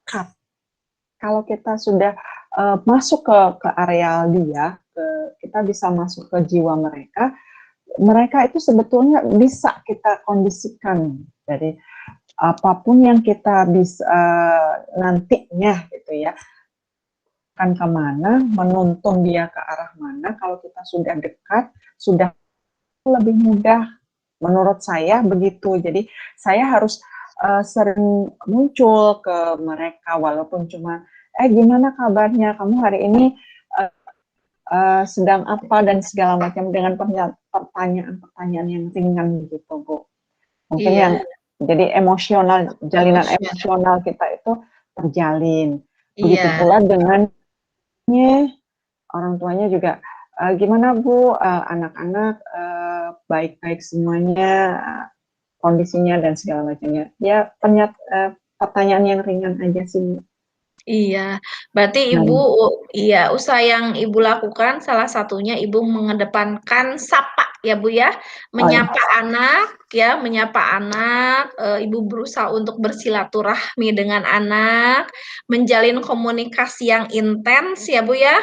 dekat. Kalau kita sudah masuk ke areal dia, kita bisa masuk ke jiwa mereka. Mereka itu sebetulnya bisa kita kondisikan dari apapun yang kita bisa nantinya gitu ya, akan kemana, menuntun dia ke arah mana. Kalau kita sudah dekat, sudah lebih mudah. Menurut saya begitu. Jadi saya harus sering muncul ke mereka, walaupun cuma gimana kabarnya, kamu hari ini sedang apa dan segala macam, dengan pertanyaan-pertanyaan yang ringan begitu Bu. Mungkin
Iya,
yang jadi emosional, jalinan
emosional.
emosional kita itu terjalin. Begitu
Iya,
pula dengan orang tuanya juga, gimana Bu, anak-anak baik-baik semuanya, kondisinya dan segala macamnya. Ya pertanyaan yang ringan aja sih.
iya. Berarti Ibu,
Nah,
iya, usaha yang Ibu lakukan salah satunya Ibu mengedepankan sapa ya Bu ya,
oh ya,
menyapa anak ya, menyapa anak, Ibu berusaha untuk bersilaturahmi dengan anak, menjalin komunikasi yang intens ya Bu ya.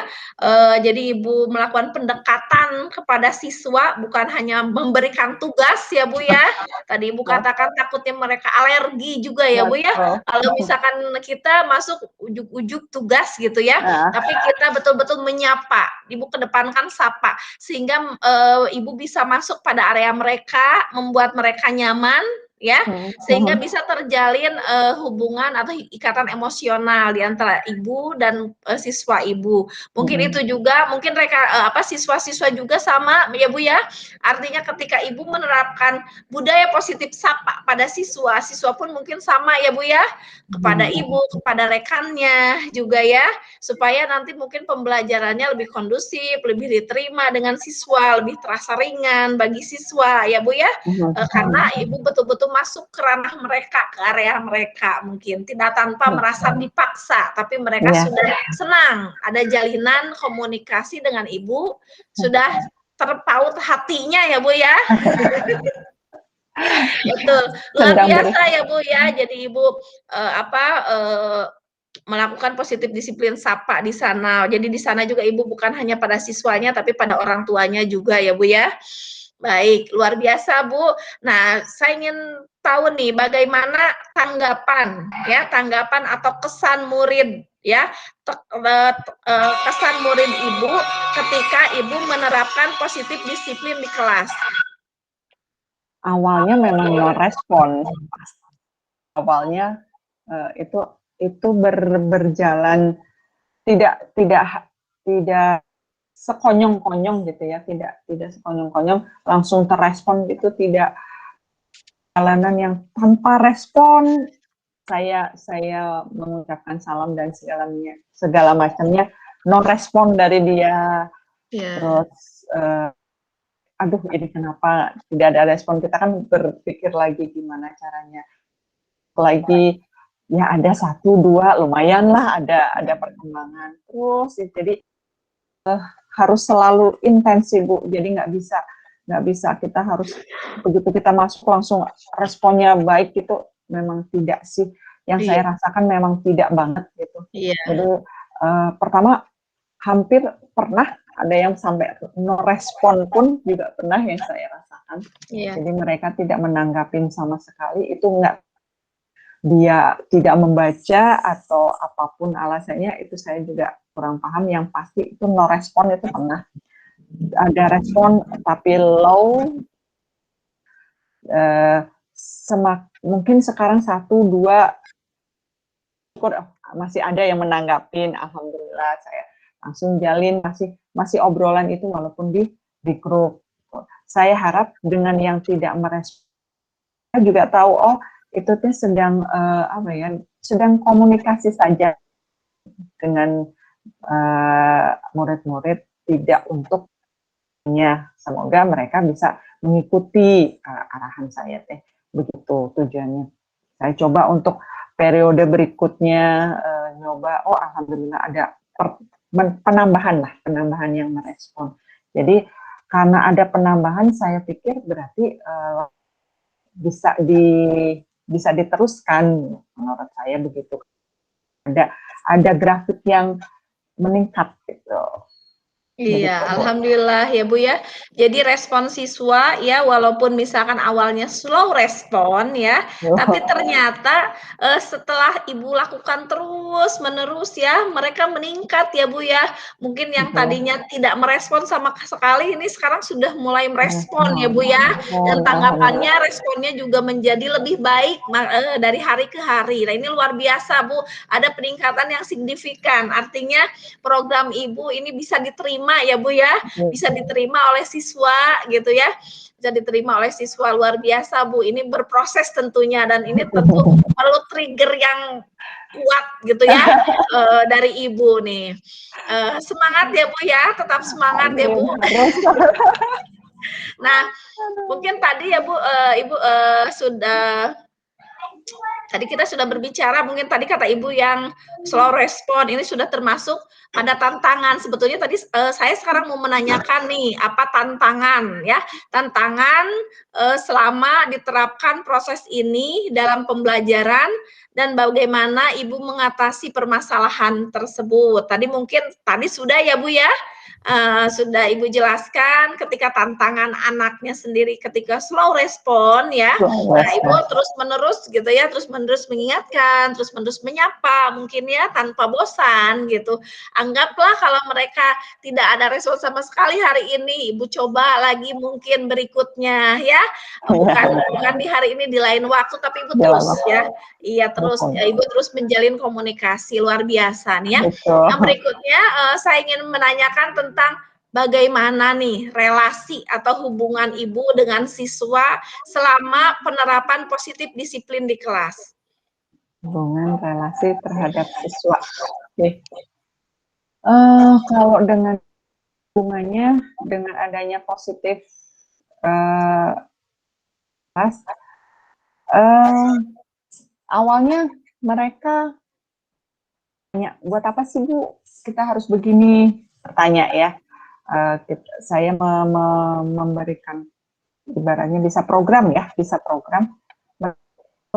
Jadi Ibu melakukan pendekatan kepada siswa, bukan hanya memberikan tugas ya Bu ya. Tadi Ibu katakan takutnya mereka alergi juga ya Bu ya.
betul.
Kalau misalkan kita masuk ujuk-ujuk tugas gitu ya,
Nah,
tapi kita betul-betul menyapa, Ibu kedepankan sapa, sehingga Ibu bisa masuk pada area mereka, membuat mereka nyaman, ya, sehingga bisa terjalin hubungan atau ikatan emosional di antara Ibu dan siswa Ibu. Mungkin itu juga, mungkin mereka siswa-siswa juga sama ya Bu ya. Artinya ketika Ibu menerapkan budaya positif sapa pada siswa, siswa pun mungkin sama ya Bu ya, kepada ibu, kepada rekannya juga ya, supaya nanti mungkin pembelajarannya lebih kondusif, lebih diterima dengan siswa, lebih terasa ringan bagi siswa ya Bu ya, karena ibu betul-betul masuk ke ranah mereka, ke area mereka mungkin, tidak tanpa merasa dipaksa, tapi mereka
ya,
sudah senang, ada jalinan komunikasi dengan ibu, sudah terpaut hatinya ya Bu ya. Betul, luar
sedang
biasa ya Bu ya. Jadi Ibu melakukan positif disiplin sapa di sana. Jadi di sana juga Ibu bukan hanya pada siswanya tapi pada orang tuanya juga ya Bu ya. Baik, luar biasa Bu. Nah, saya ingin tahu nih bagaimana tanggapan atau kesan murid ya, kesan murid Ibu ketika Ibu menerapkan positif disiplin di kelas.
awalnya memang no respon. Awalnya itu berjalan tidak sekonyong-konyong gitu ya, tidak sekonyong-konyong langsung terrespon gitu, tidak jalanan yang tanpa respon saya mengucapkan salam dan segala macamnya non respon dari dia.
Iya.
Terus aduh ini kenapa tidak ada respon, kita kan berpikir lagi gimana caranya lagi, ya ada 1-2 lumayan lah ada perkembangan terus. Jadi harus selalu intens sih Bu, jadi nggak bisa kita harus begitu kita masuk langsung responnya baik, itu memang tidak sih, yang
Iya.
saya rasakan memang tidak banget gitu.
Iya.
Jadi pertama hampir pernah ada yang sampai no respon pun juga pernah yang saya rasakan.
Iya.
Jadi mereka tidak menanggapin sama sekali, itu enggak dia tidak membaca atau apapun alasannya, itu saya juga kurang paham. Yang pasti itu no respon itu pernah. Ada respon tapi low, mungkin sekarang 1-2 masih ada yang menanggapin, alhamdulillah saya langsung jalin, masih obrolan itu walaupun di grup. Saya harap dengan yang tidak merespon juga tahu, oh itu tuh sedang sedang komunikasi saja dengan murid-murid, tidak untuk semoga mereka bisa mengikuti arahan saya teh, begitu tujuannya. Saya coba untuk periode berikutnya nyoba, oh alhamdulillah ada penambahan yang merespon. Jadi karena ada penambahan, saya pikir berarti bisa diteruskan, menurut saya begitu. Ada grafik yang meningkat gitu.
Iya,
Begitu,
alhamdulillah ya Bu ya. Jadi respon siswa ya, walaupun misalkan awalnya slow respon ya, tapi ternyata setelah Ibu lakukan terus menerus ya, mereka meningkat ya Bu ya. Mungkin yang tadinya tidak merespon sama sekali, ini sekarang sudah mulai merespon ya Bu ya. Dan tanggapannya, responnya juga menjadi lebih baik dari hari ke hari. Nah ini luar biasa Bu, ada peningkatan yang signifikan. Artinya program Ibu ini bisa diterima ya Bu ya, bisa diterima oleh siswa gitu ya, bisa diterima oleh siswa, luar biasa Bu. Ini berproses tentunya, dan ini tentu perlu trigger yang kuat gitu ya dari Ibu nih. Semangat ya Bu ya, tetap semangat ya Bu. Nah mungkin tadi ya Bu, Ibu sudah tadi kita sudah berbicara, mungkin tadi kata Ibu yang slow respon, ini sudah termasuk pada tantangan. Sebetulnya tadi saya sekarang mau menanyakan nih, apa tantangan ya? Tantangan selama diterapkan proses ini dalam pembelajaran, dan bagaimana Ibu mengatasi permasalahan tersebut. Tadi sudah ya Bu ya? Sudah Ibu jelaskan ketika tantangan anaknya sendiri ketika slow respon ya. Nah, Ibu terus-menerus gitu ya, terus-menerus mengingatkan, terus-menerus menyapa mungkin ya tanpa bosan gitu. Anggaplah kalau mereka tidak ada respon sama sekali hari ini, Ibu coba lagi mungkin berikutnya ya. Bukan di hari ini, di lain waktu, tapi Ibu terus ya. Iya, terus Ibu terus menjalin komunikasi, luar biasa nih ya. Yang berikutnya saya ingin menanyakan tentang bagaimana nih relasi atau hubungan Ibu dengan siswa selama penerapan positif disiplin di kelas?
Hubungan relasi terhadap siswa. Oke. Kalau dengan hubungannya dengan adanya positif kelas, awalnya mereka tanya, buat apa sih Bu kita harus begini, bertanya ya. Saya memberikan ibaratnya bisa program, buat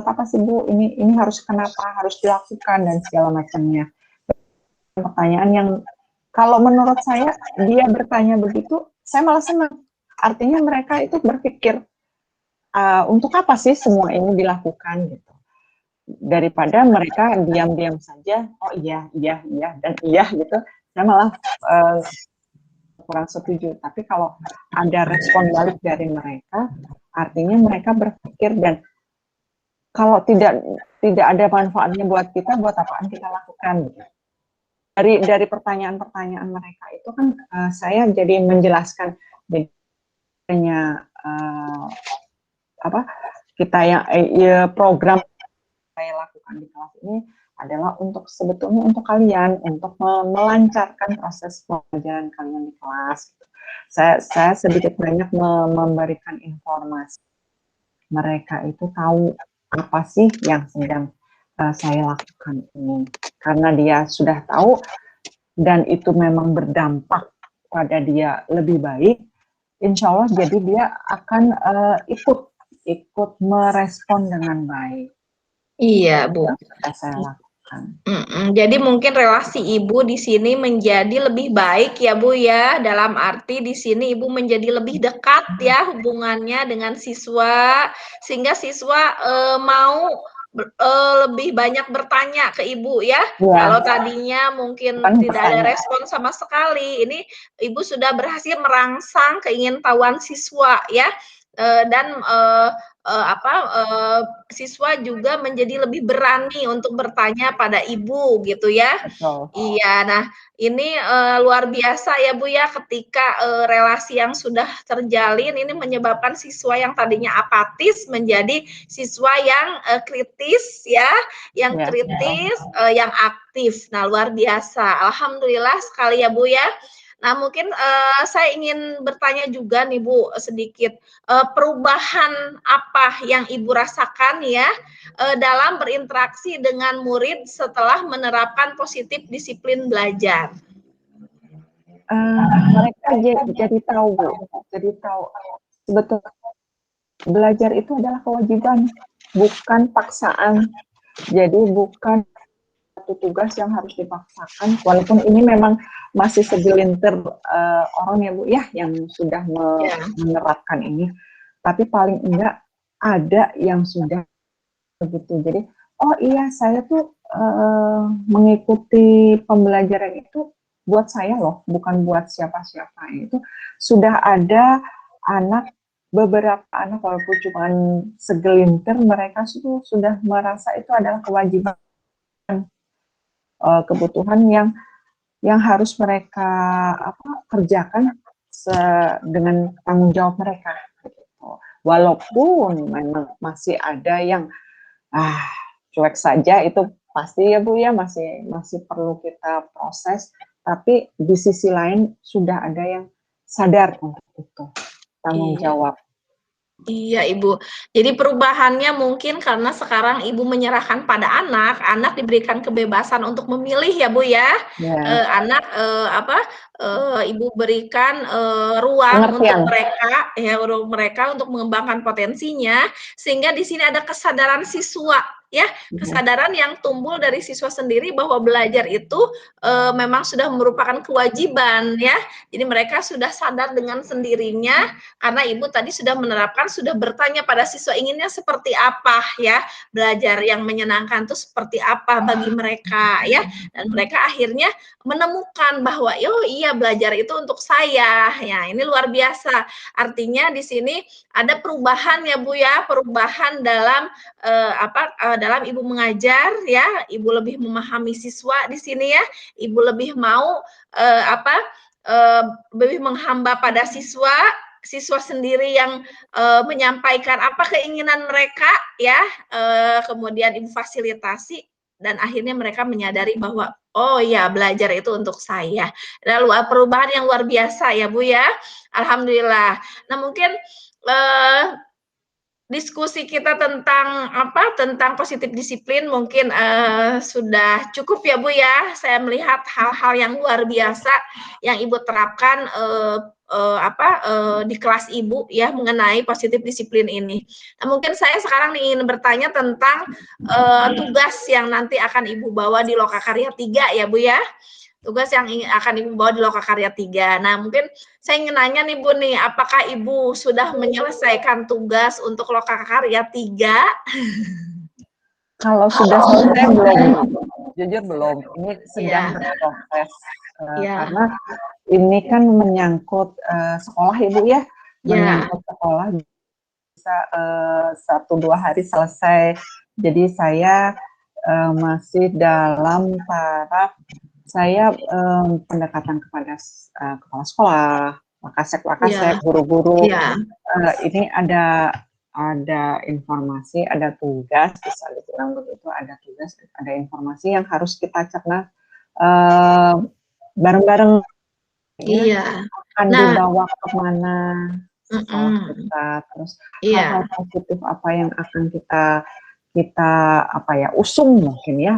apa sih Bu ini harus, kenapa harus dilakukan dan segala macamnya. Pertanyaan yang kalau menurut saya dia bertanya begitu, saya malah senang. Artinya mereka itu berpikir untuk apa sih semua ini dilakukan gitu. Daripada mereka diam-diam saja, oh iya dan iya gitu, saya malah kurang setuju. Tapi kalau ada respon balik dari mereka, artinya mereka berpikir, dan kalau tidak ada manfaatnya buat kita, buat apaan kita lakukan gitu. dari pertanyaan-pertanyaan mereka itu kan saya jadi menjelaskan bedanya apa kita yang ya, program saya lakukan di kelas ini adalah untuk sebetulnya untuk kalian untuk melancarkan proses pembelajaran kalian di kelas. Saya sedikit banyak memberikan informasi mereka itu tahu apa sih yang sedang saya lakukan ini, karena dia sudah tahu dan itu memang berdampak pada dia lebih baik, insya Allah jadi dia akan ikut merespon dengan baik.
Iya, Bu.
Yang sudah saya lakukan.
Jadi mungkin relasi ibu di sini menjadi lebih baik ya Bu ya, dalam arti di sini ibu menjadi lebih dekat ya hubungannya dengan siswa, sehingga siswa mau lebih banyak bertanya ke ibu ya.
Ya.
Kalau tadinya mungkin tidak ada respon sama sekali, ini ibu sudah berhasil merangsang keingintahuan siswa ya. Dan siswa juga menjadi lebih berani untuk bertanya pada ibu gitu ya.
Betul.
Iya, nah ini luar biasa ya Bu ya, ketika relasi yang sudah terjalin ini menyebabkan siswa yang tadinya apatis menjadi siswa yang kritis ya, yang kritis, yang aktif. Nah luar biasa, alhamdulillah sekali ya Bu ya. Nah mungkin saya ingin bertanya juga nih Bu sedikit, perubahan apa yang Ibu rasakan ya dalam berinteraksi dengan murid setelah menerapkan positif disiplin belajar?
Mereka jadi tahu Bu, jadi tahu sebetulnya belajar itu adalah kewajiban, bukan paksaan. Jadi bukan satu tugas yang harus dipaksakan, walaupun ini memang masih segelintir orang ya Bu ya yang sudah menerapkan ini, tapi paling enggak ada yang sudah begitu. Jadi oh iya saya tuh mengikuti pembelajaran itu buat saya loh, bukan buat siapa-siapa. Itu sudah ada beberapa anak walaupun cuma segelintir, mereka sudah merasa itu adalah kewajiban, kebutuhan yang harus mereka kerjakan dengan tanggung jawab mereka. Walaupun memang masih ada yang cuek saja, itu pasti ya Bu ya, masih perlu kita proses, tapi di sisi lain sudah ada yang sadar untuk itu, tanggung jawab.
Iya Ibu, jadi perubahannya mungkin karena sekarang Ibu menyerahkan pada anak, anak diberikan kebebasan untuk memilih ya Bu ya, anak Ibu berikan ruang untuk mereka untuk mengembangkan potensinya, sehingga di sini ada kesadaran siswa ya, kesadaran yang tumbuh dari siswa sendiri bahwa belajar itu memang sudah merupakan kewajiban ya, jadi mereka sudah sadar dengan sendirinya karena Ibu tadi sudah menerapkan, sudah bertanya pada siswa inginnya seperti apa ya, belajar yang menyenangkan itu seperti apa bagi mereka ya, dan mereka akhirnya menemukan bahwa oh iya belajar itu untuk saya ya, ini luar biasa. Artinya di sini ada perubahan ya Bu ya, perubahan dalam dalam Ibu mengajar ya, Ibu lebih memahami siswa di sini ya, Ibu lebih mau lebih menghamba pada siswa sendiri yang menyampaikan apa keinginan mereka ya, kemudian Ibu fasilitasi dan akhirnya mereka menyadari bahwa oh ya belajar itu untuk saya. Lalu perubahan yang luar biasa ya Bu ya, alhamdulillah. Nah mungkin diskusi kita tentang tentang positif disiplin mungkin sudah cukup ya Bu ya. Saya melihat hal-hal yang luar biasa yang Ibu terapkan di kelas Ibu ya mengenai positif disiplin ini. Nah, mungkin saya sekarang ingin bertanya tentang tugas yang nanti akan Ibu bawa di Lokakarya 3 ya Bu ya. Tugas yang akan Ibu bawa di Lokakarya 3. Nah, mungkin saya ingin nanya nih Bu nih, apakah Ibu sudah menyelesaikan tugas untuk Lokakarya 3?
Kalau sudah selesai belum, jujur belum. Ini sedang berproses karena ini kan menyangkut sekolah Ibu ya, menyangkut sekolah bisa 1-2 hari selesai. Jadi saya masih dalam taraf saya pendekatan kepada kepala sekolah,
Iya,
wakasek, guru-guru.
iya,
Ini ada informasi, ada tugas, bisa dibilang begitu, ada tugas, ada informasi yang harus kita cerna bareng-bareng ya,
iya.
akan
Nah,
dibawa kemana sekolah
mhm,
kita, terus hal-hal
iya,
positif apa yang akan kita kita apa ya usung mungkin ya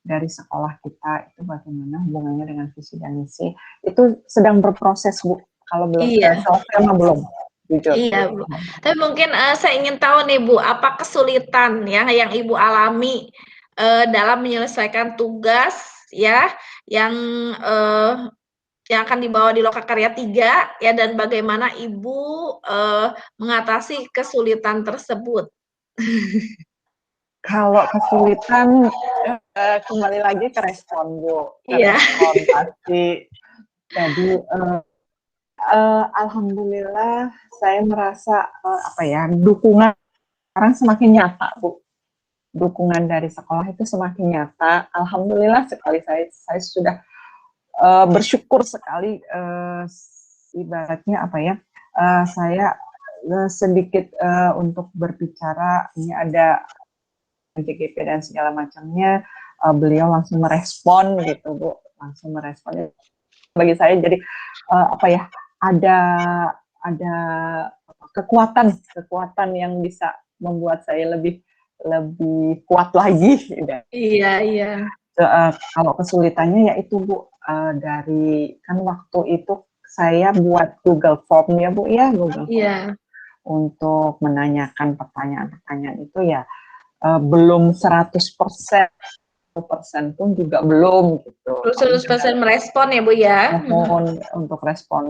dari sekolah kita itu bagaimana hubungannya dengan visi dan misi itu sedang berproses Bu. Kalau belum
iya.
selesai mah belum, jujur.
Iya, Bu. Tapi mungkin, saya ingin tahu nih, Bu, apa kesulitan ya yang Ibu alami, dalam menyelesaikan tugas ya, yang, eee, yang akan dibawa di Lokakarya 3 ya, dan bagaimana Ibu, mengatasi kesulitan tersebut?
Kalau kesulitan kembali lagi ke respon Bu, ke
Iya.
respon pasti. Jadi alhamdulillah saya merasa apa ya dukungan sekarang semakin nyata Bu. Dukungan dari sekolah itu semakin nyata. Alhamdulillah sekali saya sudah bersyukur sekali ibaratnya apa ya saya sedikit untuk berbicara ini ada JGP dan segala macamnya beliau langsung merespon gitu Bu langsung merespon bagi saya jadi apa ya ada ada kekuatan yang bisa membuat saya lebih lebih kuat lagi gitu.
Iya, iya.
Kalau kesulitannya yaitu Bu, dari kan waktu itu saya buat Google Form ya Bu ya, Google Form
Iya.
untuk menanyakan pertanyaan-pertanyaan itu ya belum 100% persen pun juga belum gitu.
Terus
Tapi
100% merespon ya, Bu, ya? Mhm.
mohon untuk respon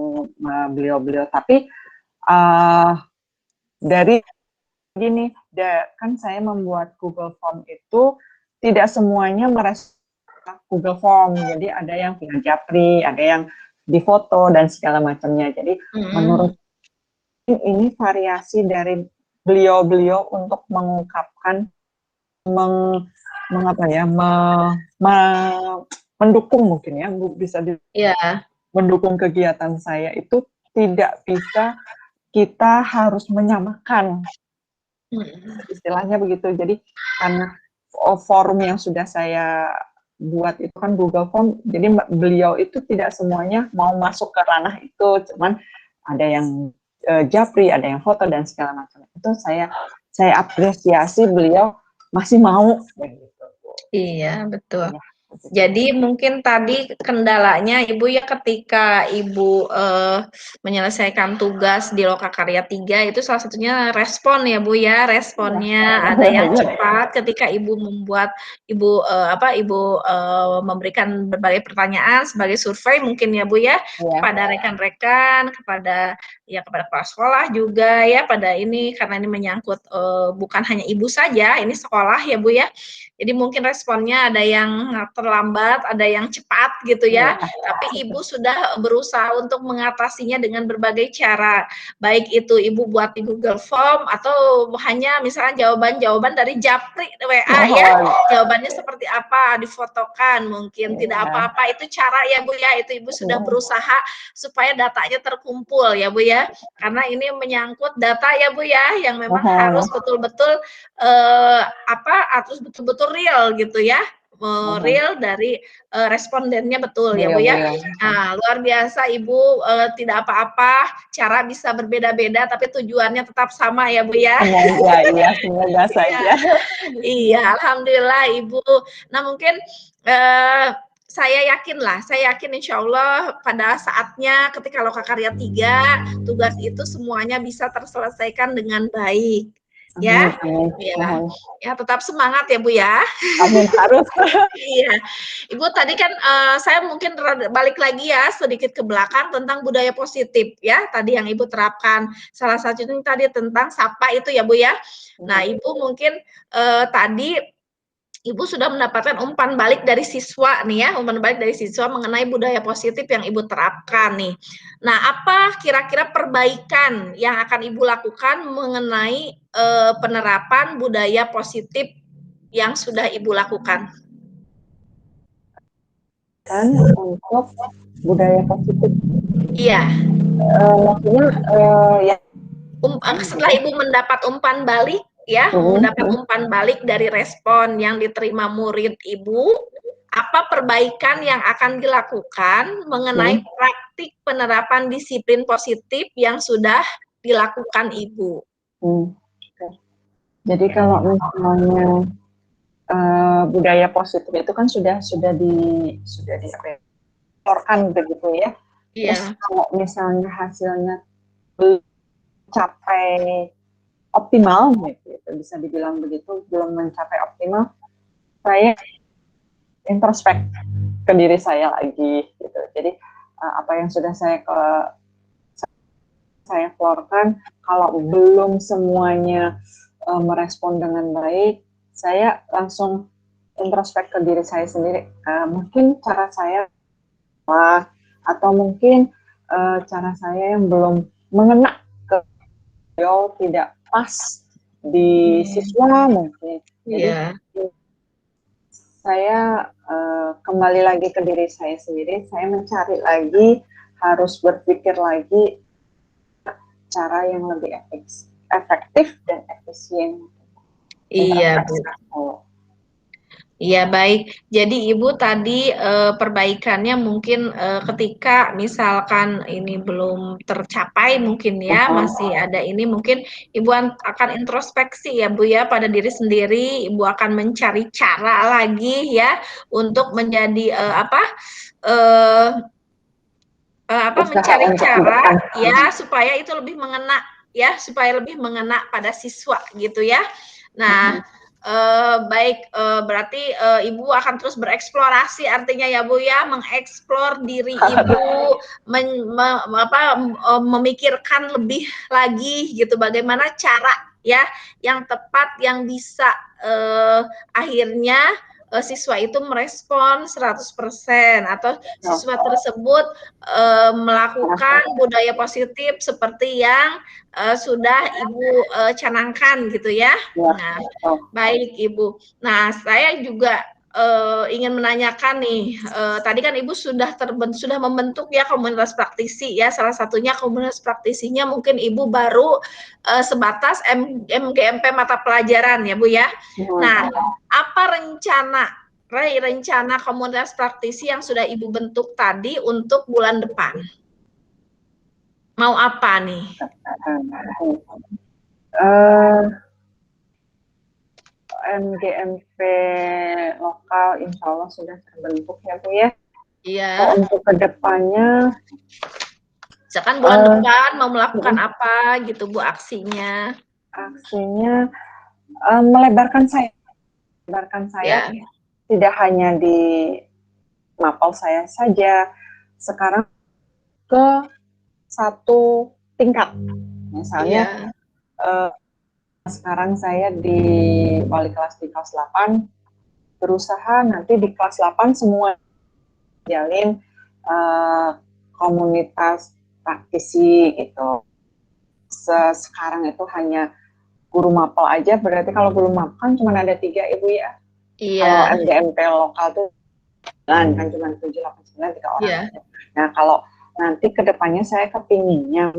beliau-beliau. Tapi uh, dari gini, kan saya membuat Google Form itu tidak semuanya merespon Google Form. Jadi ada yang via Japri, ada yang difoto dan segala macamnya. Jadi
Mhm.
menurut ini variasi dari beliau-beliau untuk mengungkapkan meng, mengapa ya me, mendukung mungkin ya bisa
Iya.
mendukung kegiatan saya itu tidak bisa kita harus menyamakan
Mhm.
istilahnya begitu. Jadi karena forum yang sudah saya buat itu kan Google Form, jadi beliau itu tidak semuanya mau masuk ke ranah itu, cuman ada yang japri, ada yang foto dan segala macam. Itu saya apresiasi beliau masih mau begitu.
Iya, betul.
Ya, begitu.
Jadi mungkin tadi kendalanya Ibu ya ketika Ibu, menyelesaikan tugas di Lokakarya 3 itu salah satunya respon ya, Bu, ya,
Ya.
responnya ada yang cepat ketika Ibu membuat Ibu, memberikan berbagai pertanyaan sebagai survei mungkin ya, Bu, ya,
Ya.
kepada rekan-rekan, kepada kepada kepala sekolah juga ya, pada ini karena ini menyangkut, bukan hanya Ibu saja, ini sekolah ya, Bu, ya. Jadi mungkin responnya ada yang terlambat, ada yang cepat gitu ya,
Ya.
tapi Ibu sudah berusaha untuk mengatasinya dengan berbagai cara. Baik itu Ibu buat di Google Form atau hanya misalnya jawaban-jawaban dari Japri WA ya,
Mohon.
jawabannya seperti apa, difotokan mungkin, tidak
Ya.
apa-apa, itu cara ya Bu ya, itu Ibu sudah berusaha supaya datanya terkumpul ya Bu ya. Karena ini menyangkut data ya Bu ya, yang memang harus
Mohon.
betul-betul harus betul-betul real gitu ya,
Mohon.
real dari respondennya betul ya Bu ya.
Beliau-beliau.
Nah luar biasa Ibu, tidak apa-apa, cara bisa berbeda-beda tapi tujuannya tetap sama ya Bu ya.
Semoga ya, semoga
Iya,
saja.
iya alhamdulillah Ibu. Nah mungkin, saya yakin insya Allah pada saatnya ketika Lokakarya 3 tugas itu semuanya bisa terselesaikan dengan baik, ya.
Amin, amin.
Ya,
Mohon.
ya tetap semangat ya Bu ya.
Amin harus.
Iya. Ibu tadi kan, saya mungkin balik lagi ya sedikit ke belakang tentang budaya positif ya, tadi yang Ibu terapkan. Salah satunya tadi tentang sapa itu ya Bu ya. Nah Ibu mungkin, tadi Ibu sudah mendapatkan umpan balik dari siswa nih ya, umpan balik dari siswa mengenai budaya positif yang Ibu terapkan nih. Nah, apa kira-kira perbaikan yang akan Ibu lakukan mengenai, penerapan budaya positif yang sudah Ibu lakukan?
kan untuk budaya positif.
Iya.
Maksudnya ya
Setelah Ibu mendapat umpan balik ya, mendapat umpan balik dari respon yang diterima murid Ibu, apa perbaikan yang akan dilakukan mengenai praktik penerapan disiplin positif yang sudah dilakukan Ibu?
Jadi kalau misalnya budaya positif itu kan sudah dilaporkan begitu ya.
Iya.
Terus kalau misalnya hasilnya belum mencapai optimal, gitu, bisa dibilang begitu, belum mencapai optimal, saya introspek ke diri saya lagi, gitu. Jadi apa yang sudah saya keluarkan, kalau belum semuanya merespon dengan baik, saya langsung introspek ke diri saya sendiri. Mungkin cara saya atau mungkin cara saya yang belum mengena ke beliau, tidak pas di siswa mungkin. Jadi saya kembali lagi ke diri saya sendiri, saya mencari lagi, harus berpikir lagi cara yang lebih efektif dan efisien.
Iya, Bu. Iya, baik. Jadi Ibu tadi perbaikannya mungkin ketika misalkan ini belum tercapai mungkin ya, masih ada ini, mungkin Ibu akan introspeksi ya Bu ya pada diri sendiri, Ibu akan mencari cara lagi ya untuk menjadi mencari cara ya supaya itu lebih mengena ya, supaya lebih mengena pada siswa gitu ya. Nah, baik, berarti Ibu akan terus bereksplorasi artinya ya Bu ya, mengeksplor diri Ibu, memikirkan lebih lagi gitu bagaimana cara ya yang tepat yang bisa akhirnya siswa itu merespon 100% atau siswa tersebut melakukan budaya positif seperti yang sudah Ibu canangkan gitu ya. Nah, baik Ibu. Nah, saya juga ingin menanyakan nih, tadi kan Ibu sudah membentuk ya komunitas praktisi ya, salah satunya komunitas praktisinya mungkin Ibu baru sebatas MGMP mata pelajaran ya Bu ya. Nah, apa rencana komunitas praktisi yang sudah Ibu bentuk tadi untuk bulan depan? Mau apa nih?
MGMP lokal insya Allah sudah terbentuk ya Bu ya.
Iya.
Untuk kedepannya,
misalkan bulan depan mau melakukan apa gitu Bu aksinya?
Aksinya melebarkan sayap tidak hanya di mapel saya saja, sekarang ke satu tingkat. Misalnya sekarang saya di wali kelas di kelas 8, berusaha nanti di kelas 8 semua jalin komunitas praktisi gitu. Sekarang itu hanya guru mapel aja, berarti kalau guru mapel kan cuma ada 3 Ibu ya.
Iya.
Kalau MGMP lokal tuh kan cuma 7, 8, 9, 3 orang.
Iya.
Nah kalau nanti kedepannya saya kepinginnya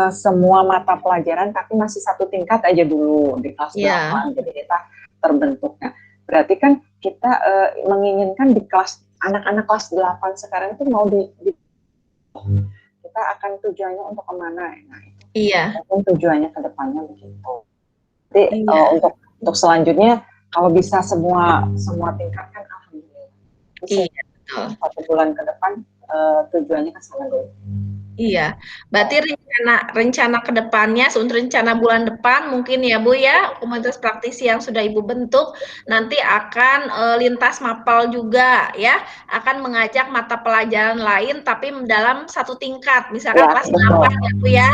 semua mata pelajaran tapi masih satu tingkat aja dulu di kelas 8, jadi kita terbentuknya. Berarti kan kita menginginkan di kelas anak-anak kelas 8 sekarang itu mau kita akan tujuannya untuk kemana? Nah, itu tujuannya ke depannya begitu. Jadi untuk selanjutnya kalau bisa semua tingkat kan alhamdulillah. Bisa satu bulan ke depan tujuannya ke sana dulu.
Iya, berarti rencana ke depannya, untuk rencana bulan depan mungkin ya Bu ya, komunitas praktisi yang sudah Ibu bentuk nanti akan lintas mapel juga ya, akan mengajak mata pelajaran lain tapi dalam satu tingkat, misalkan kelas 8 ya Bu ya.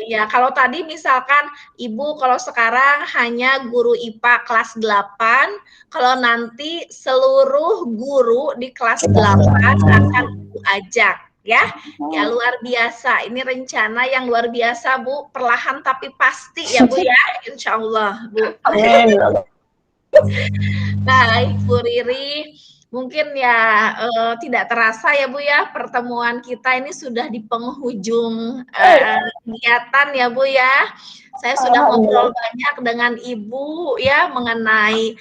Ya, kalau tadi misalkan Ibu kalau sekarang hanya guru IPA kelas 8, kalau nanti seluruh guru di kelas 8 akan Ibu ajak. Ya luar biasa. Ini rencana yang luar biasa Bu, perlahan tapi pasti ya Bu ya, insya Allah Bu. Nah Ibu Riri, Mungkin ya, tidak terasa ya Bu ya, pertemuan kita ini sudah di penghujung, kegiatan ya Bu ya. Saya sudah
Alhamdulillah.
ngobrol banyak dengan Ibu ya mengenai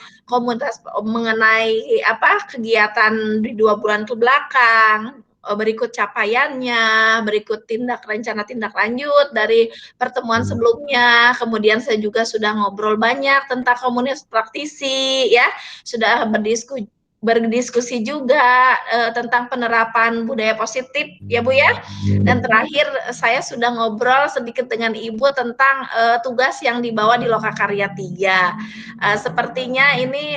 mengenai apa, kegiatan di 2 bulan ke belakang, berikut capaiannya, berikut rencana tindak lanjut dari pertemuan sebelumnya. Kemudian saya juga sudah ngobrol banyak tentang komunitas praktisi ya, sudah berdiskusi juga tentang penerapan budaya positif ya Bu ya. Dan terakhir saya sudah ngobrol sedikit dengan Ibu tentang tugas yang dibawa di Lokakarya 3. Sepertinya ini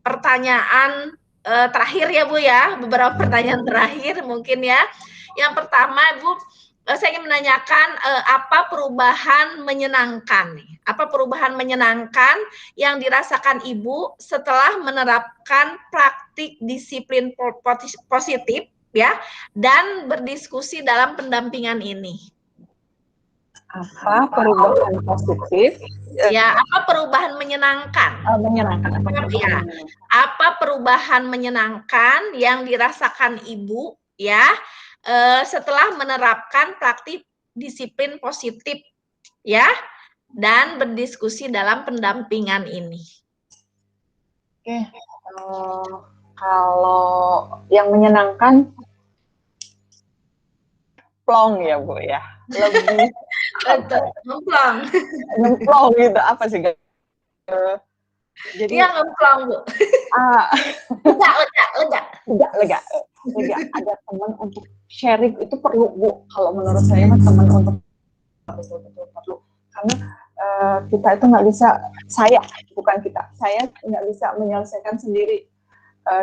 pertanyaan terakhir ya Bu ya, beberapa pertanyaan terakhir mungkin ya. Yang pertama Bu, saya ingin menanyakan apa perubahan menyenangkan nih? Apa perubahan menyenangkan yang dirasakan Ibu setelah menerapkan praktik disiplin positif ya dan berdiskusi dalam pendampingan ini?
Apa perubahan positif?
Ya, apa perubahan menyenangkan?
Menyenangkan.
Ya, apa perubahan menyenangkan yang dirasakan Ibu ya setelah menerapkan praktik disiplin positif ya dan berdiskusi dalam pendampingan ini?
Oke, kalau yang menyenangkan plong ya Bu ya, lebih ngemplong gitu apa sih? Jadi
dia ngemplong Bu. lega.
Ada teman untuk sharing itu perlu Bu. Kalau menurut saya teman untuk betul-betul perlu karena kita itu nggak bisa, saya nggak bisa menyelesaikan sendiri.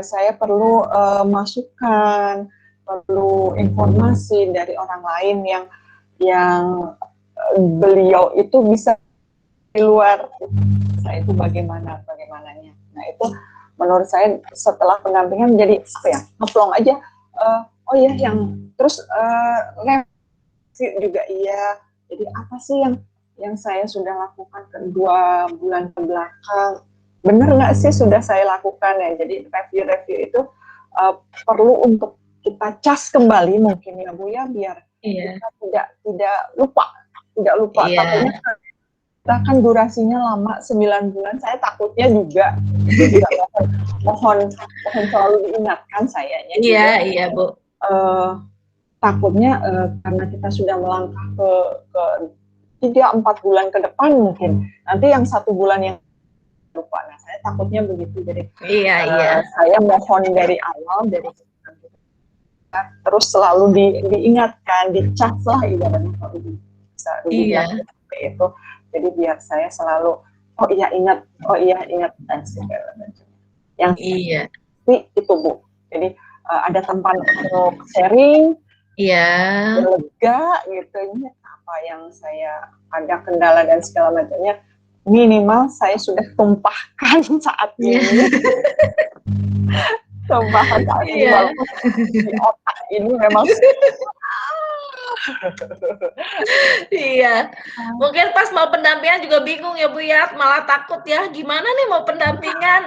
Saya perlu masukan, perlu informasi dari orang lain yang beliau itu bisa di luar saya itu bagaimananya. Nah itu menurut saya setelah pendampingan menjadi apa ya, ngeplong aja. Oh ya yang terus juga iya. Jadi apa sih yang saya sudah lakukan kedua bulan ke belakang? Benar nggak sih sudah saya lakukan ya? Jadi review itu perlu untuk kita cas kembali mungkin ya Bu ya, biar kita tidak lupa. Takutnya kan durasinya lama 9 bulan, saya takutnya juga mohon selalu diingatkan sayanya juga.
Iya Bu.
Takutnya karena kita sudah melangkah ke 3-4 bulan ke depan mungkin nanti yang 1 bulan yang lupa. Nah saya takutnya begitu, jadi saya mohon dari awal terus selalu diingatkan, dicas lah ibaratnya kalau bisa seperti itu. Jadi biar saya selalu oh iya ingat dan segala macam. Yang itu Bu. Jadi ada tempat untuk sharing, lega gitu. Ini apa yang saya ada kendala dan segala macamnya, minimal saya sudah tumpahkan saat ini. Tumpahkan saat ini walaupun di otak ini memang
iya. Mungkin pas mau pendampingan juga bingung ya Bu ya, malah takut ya, gimana nih mau pendampingan?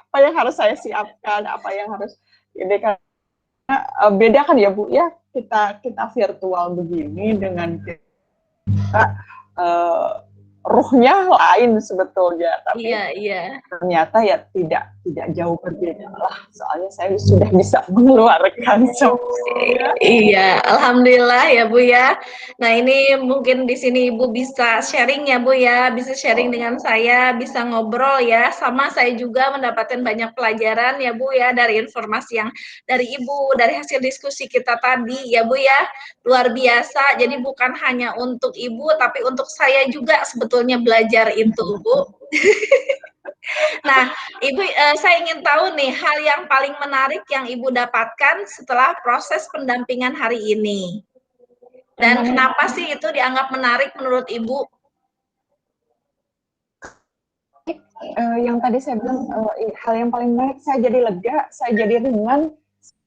Apa yang harus saya siapkan, apa yang harus ini kan beda kan ya Bu ya, kita virtual begini dengan kita ruhnya lain sebetulnya, tapi ternyata ya tidak jauh berbeda lah, soalnya saya sudah bisa mengeluarkan semuanya.
Iya, alhamdulillah ya Bu ya. Nah ini mungkin di sini Ibu bisa sharing ya Bu ya, bisa sharing dengan saya, bisa ngobrol ya. Sama saya juga mendapatkan banyak pelajaran ya Bu ya dari informasi yang dari Ibu, dari hasil diskusi kita tadi ya Bu ya. Luar biasa. Jadi bukan hanya untuk Ibu, tapi untuk saya juga sebetulnya belajar itu Bu. Nah, Ibu, saya ingin tahu nih hal yang paling menarik yang Ibu dapatkan setelah proses pendampingan hari ini. Dan kenapa sih itu dianggap menarik menurut Ibu?
Yang tadi saya bilang hal yang paling menarik, saya jadi lega, saya jadi ringan,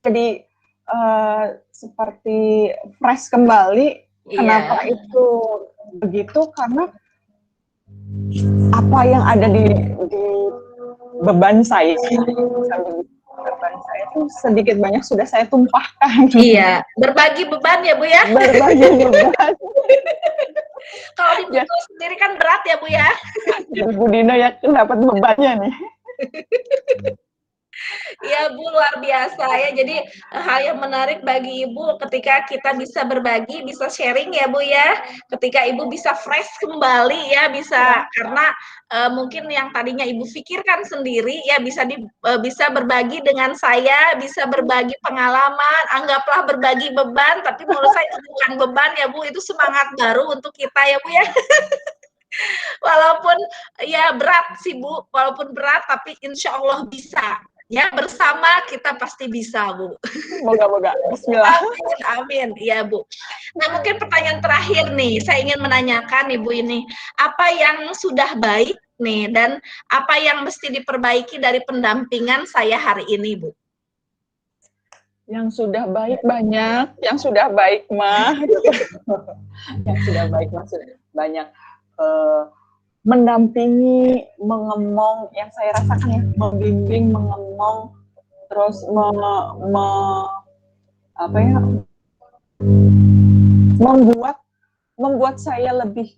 jadi seperti fresh kembali. Kenapa itu begitu? Karena apa yang ada di beban saya, beban saya itu sedikit banyak sudah saya tumpahkan.
Iya, berbagi beban ya Bu ya.
Berbagi beban.
Kalau
Ya,
dipikul sendiri kan berat ya Bu ya.
jadi Bu Dina yakin dapat bebannya nih.
Iya Bu, luar biasa ya. Jadi hal yang menarik bagi Ibu ketika kita bisa berbagi, bisa sharing ya Bu ya. Ketika Ibu bisa fresh kembali ya, bisa karena mungkin yang tadinya Ibu pikirkan sendiri ya bisa berbagi dengan saya, bisa berbagi pengalaman, anggaplah berbagi beban, tapi menurut saya itu bukan beban ya Bu, itu semangat baru untuk kita ya Bu ya. Walaupun ya berat sih Bu, walaupun berat tapi insya Allah bisa. Ya bersama kita pasti bisa Bu.
Moga-moga. Bismillah.
Amin, amin. Iya Bu. Nah mungkin pertanyaan terakhir nih, saya ingin menanyakan Ibu ini, apa yang sudah baik nih dan apa yang mesti diperbaiki dari pendampingan saya hari ini Bu?
Yang sudah baik banyak, yang sudah baik mah, yang sudah baik mah banyak. Mendampingi, mengemong, yang saya rasakan ya, membimbing, mengemong, terus membuat saya lebih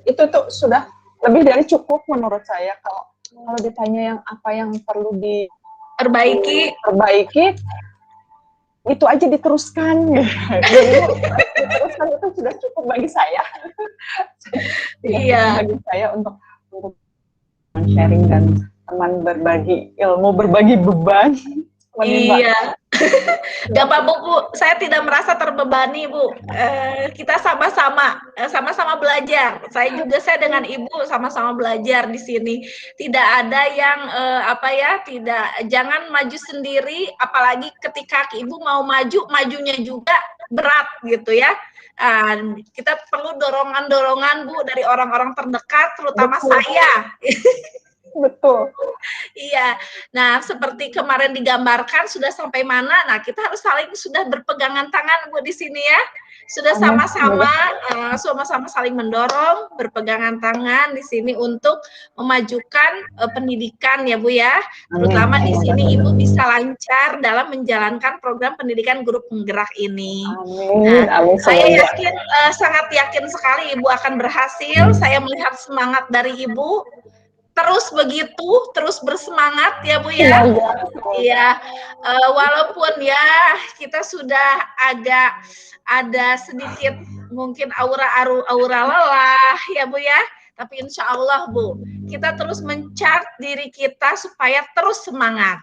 itu tuh sudah lebih dari cukup menurut saya. Kalau ditanya yang apa yang perlu diperbaiki, itu aja diteruskan. Diteruskan itu sudah cukup bagi saya.
Iya.
Bagi saya untuk sharing dan teman berbagi ilmu, berbagi beban.
Iya. Gak apa-apa Bu, saya tidak merasa terbebani Bu. Kita sama-sama belajar. Saya dengan Ibu sama-sama belajar di sini. Tidak ada yang jangan maju sendiri, apalagi ketika Ibu mau maju, majunya juga berat gitu ya. Kita perlu dorongan-dorongan Bu dari orang-orang terdekat, terutama saya.
Betul.
Iya. Nah, seperti kemarin digambarkan sudah sampai mana? Nah, kita harus sudah berpegangan tangan Bu di sini ya. Sudah sama-sama saling mendorong, berpegangan tangan di sini untuk memajukan pendidikan ya Bu ya. Terutama di sini Ibu bisa lancar dalam menjalankan program pendidikan guru penggerak ini.
Amin.
Nah,
Amin.
saya yakin sangat yakin sekali Ibu akan berhasil. Saya melihat semangat dari Ibu. Terus begitu, terus bersemangat ya Bu ya. Iya, walaupun ya kita sudah agak ada sedikit mungkin aura lelah ya Bu ya, tapi insya Allah Bu, kita terus men-charge diri kita supaya terus semangat.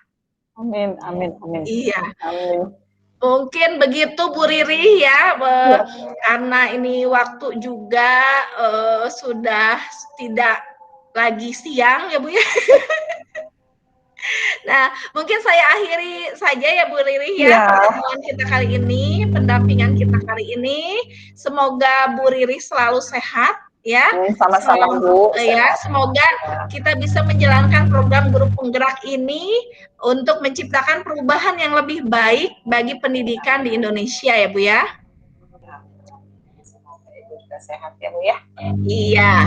Amin, amin, amin.
Iya.
Amin.
Mungkin begitu Bu Riri ya, karena ini waktu juga sudah tidak lagi siang ya Bu ya. Nah, mungkin saya akhiri saja ya Bu Riri ya pertemuan kita kali ini, pendampingan kita kali ini. Semoga Bu Riri selalu sehat ya.
Sama-sama Bu.
Ya, semoga kita bisa menjalankan program guru penggerak ini untuk menciptakan perubahan yang lebih baik bagi pendidikan di Indonesia ya Bu ya.
Semoga Ibu juga sehat ya Bu ya.
Iya.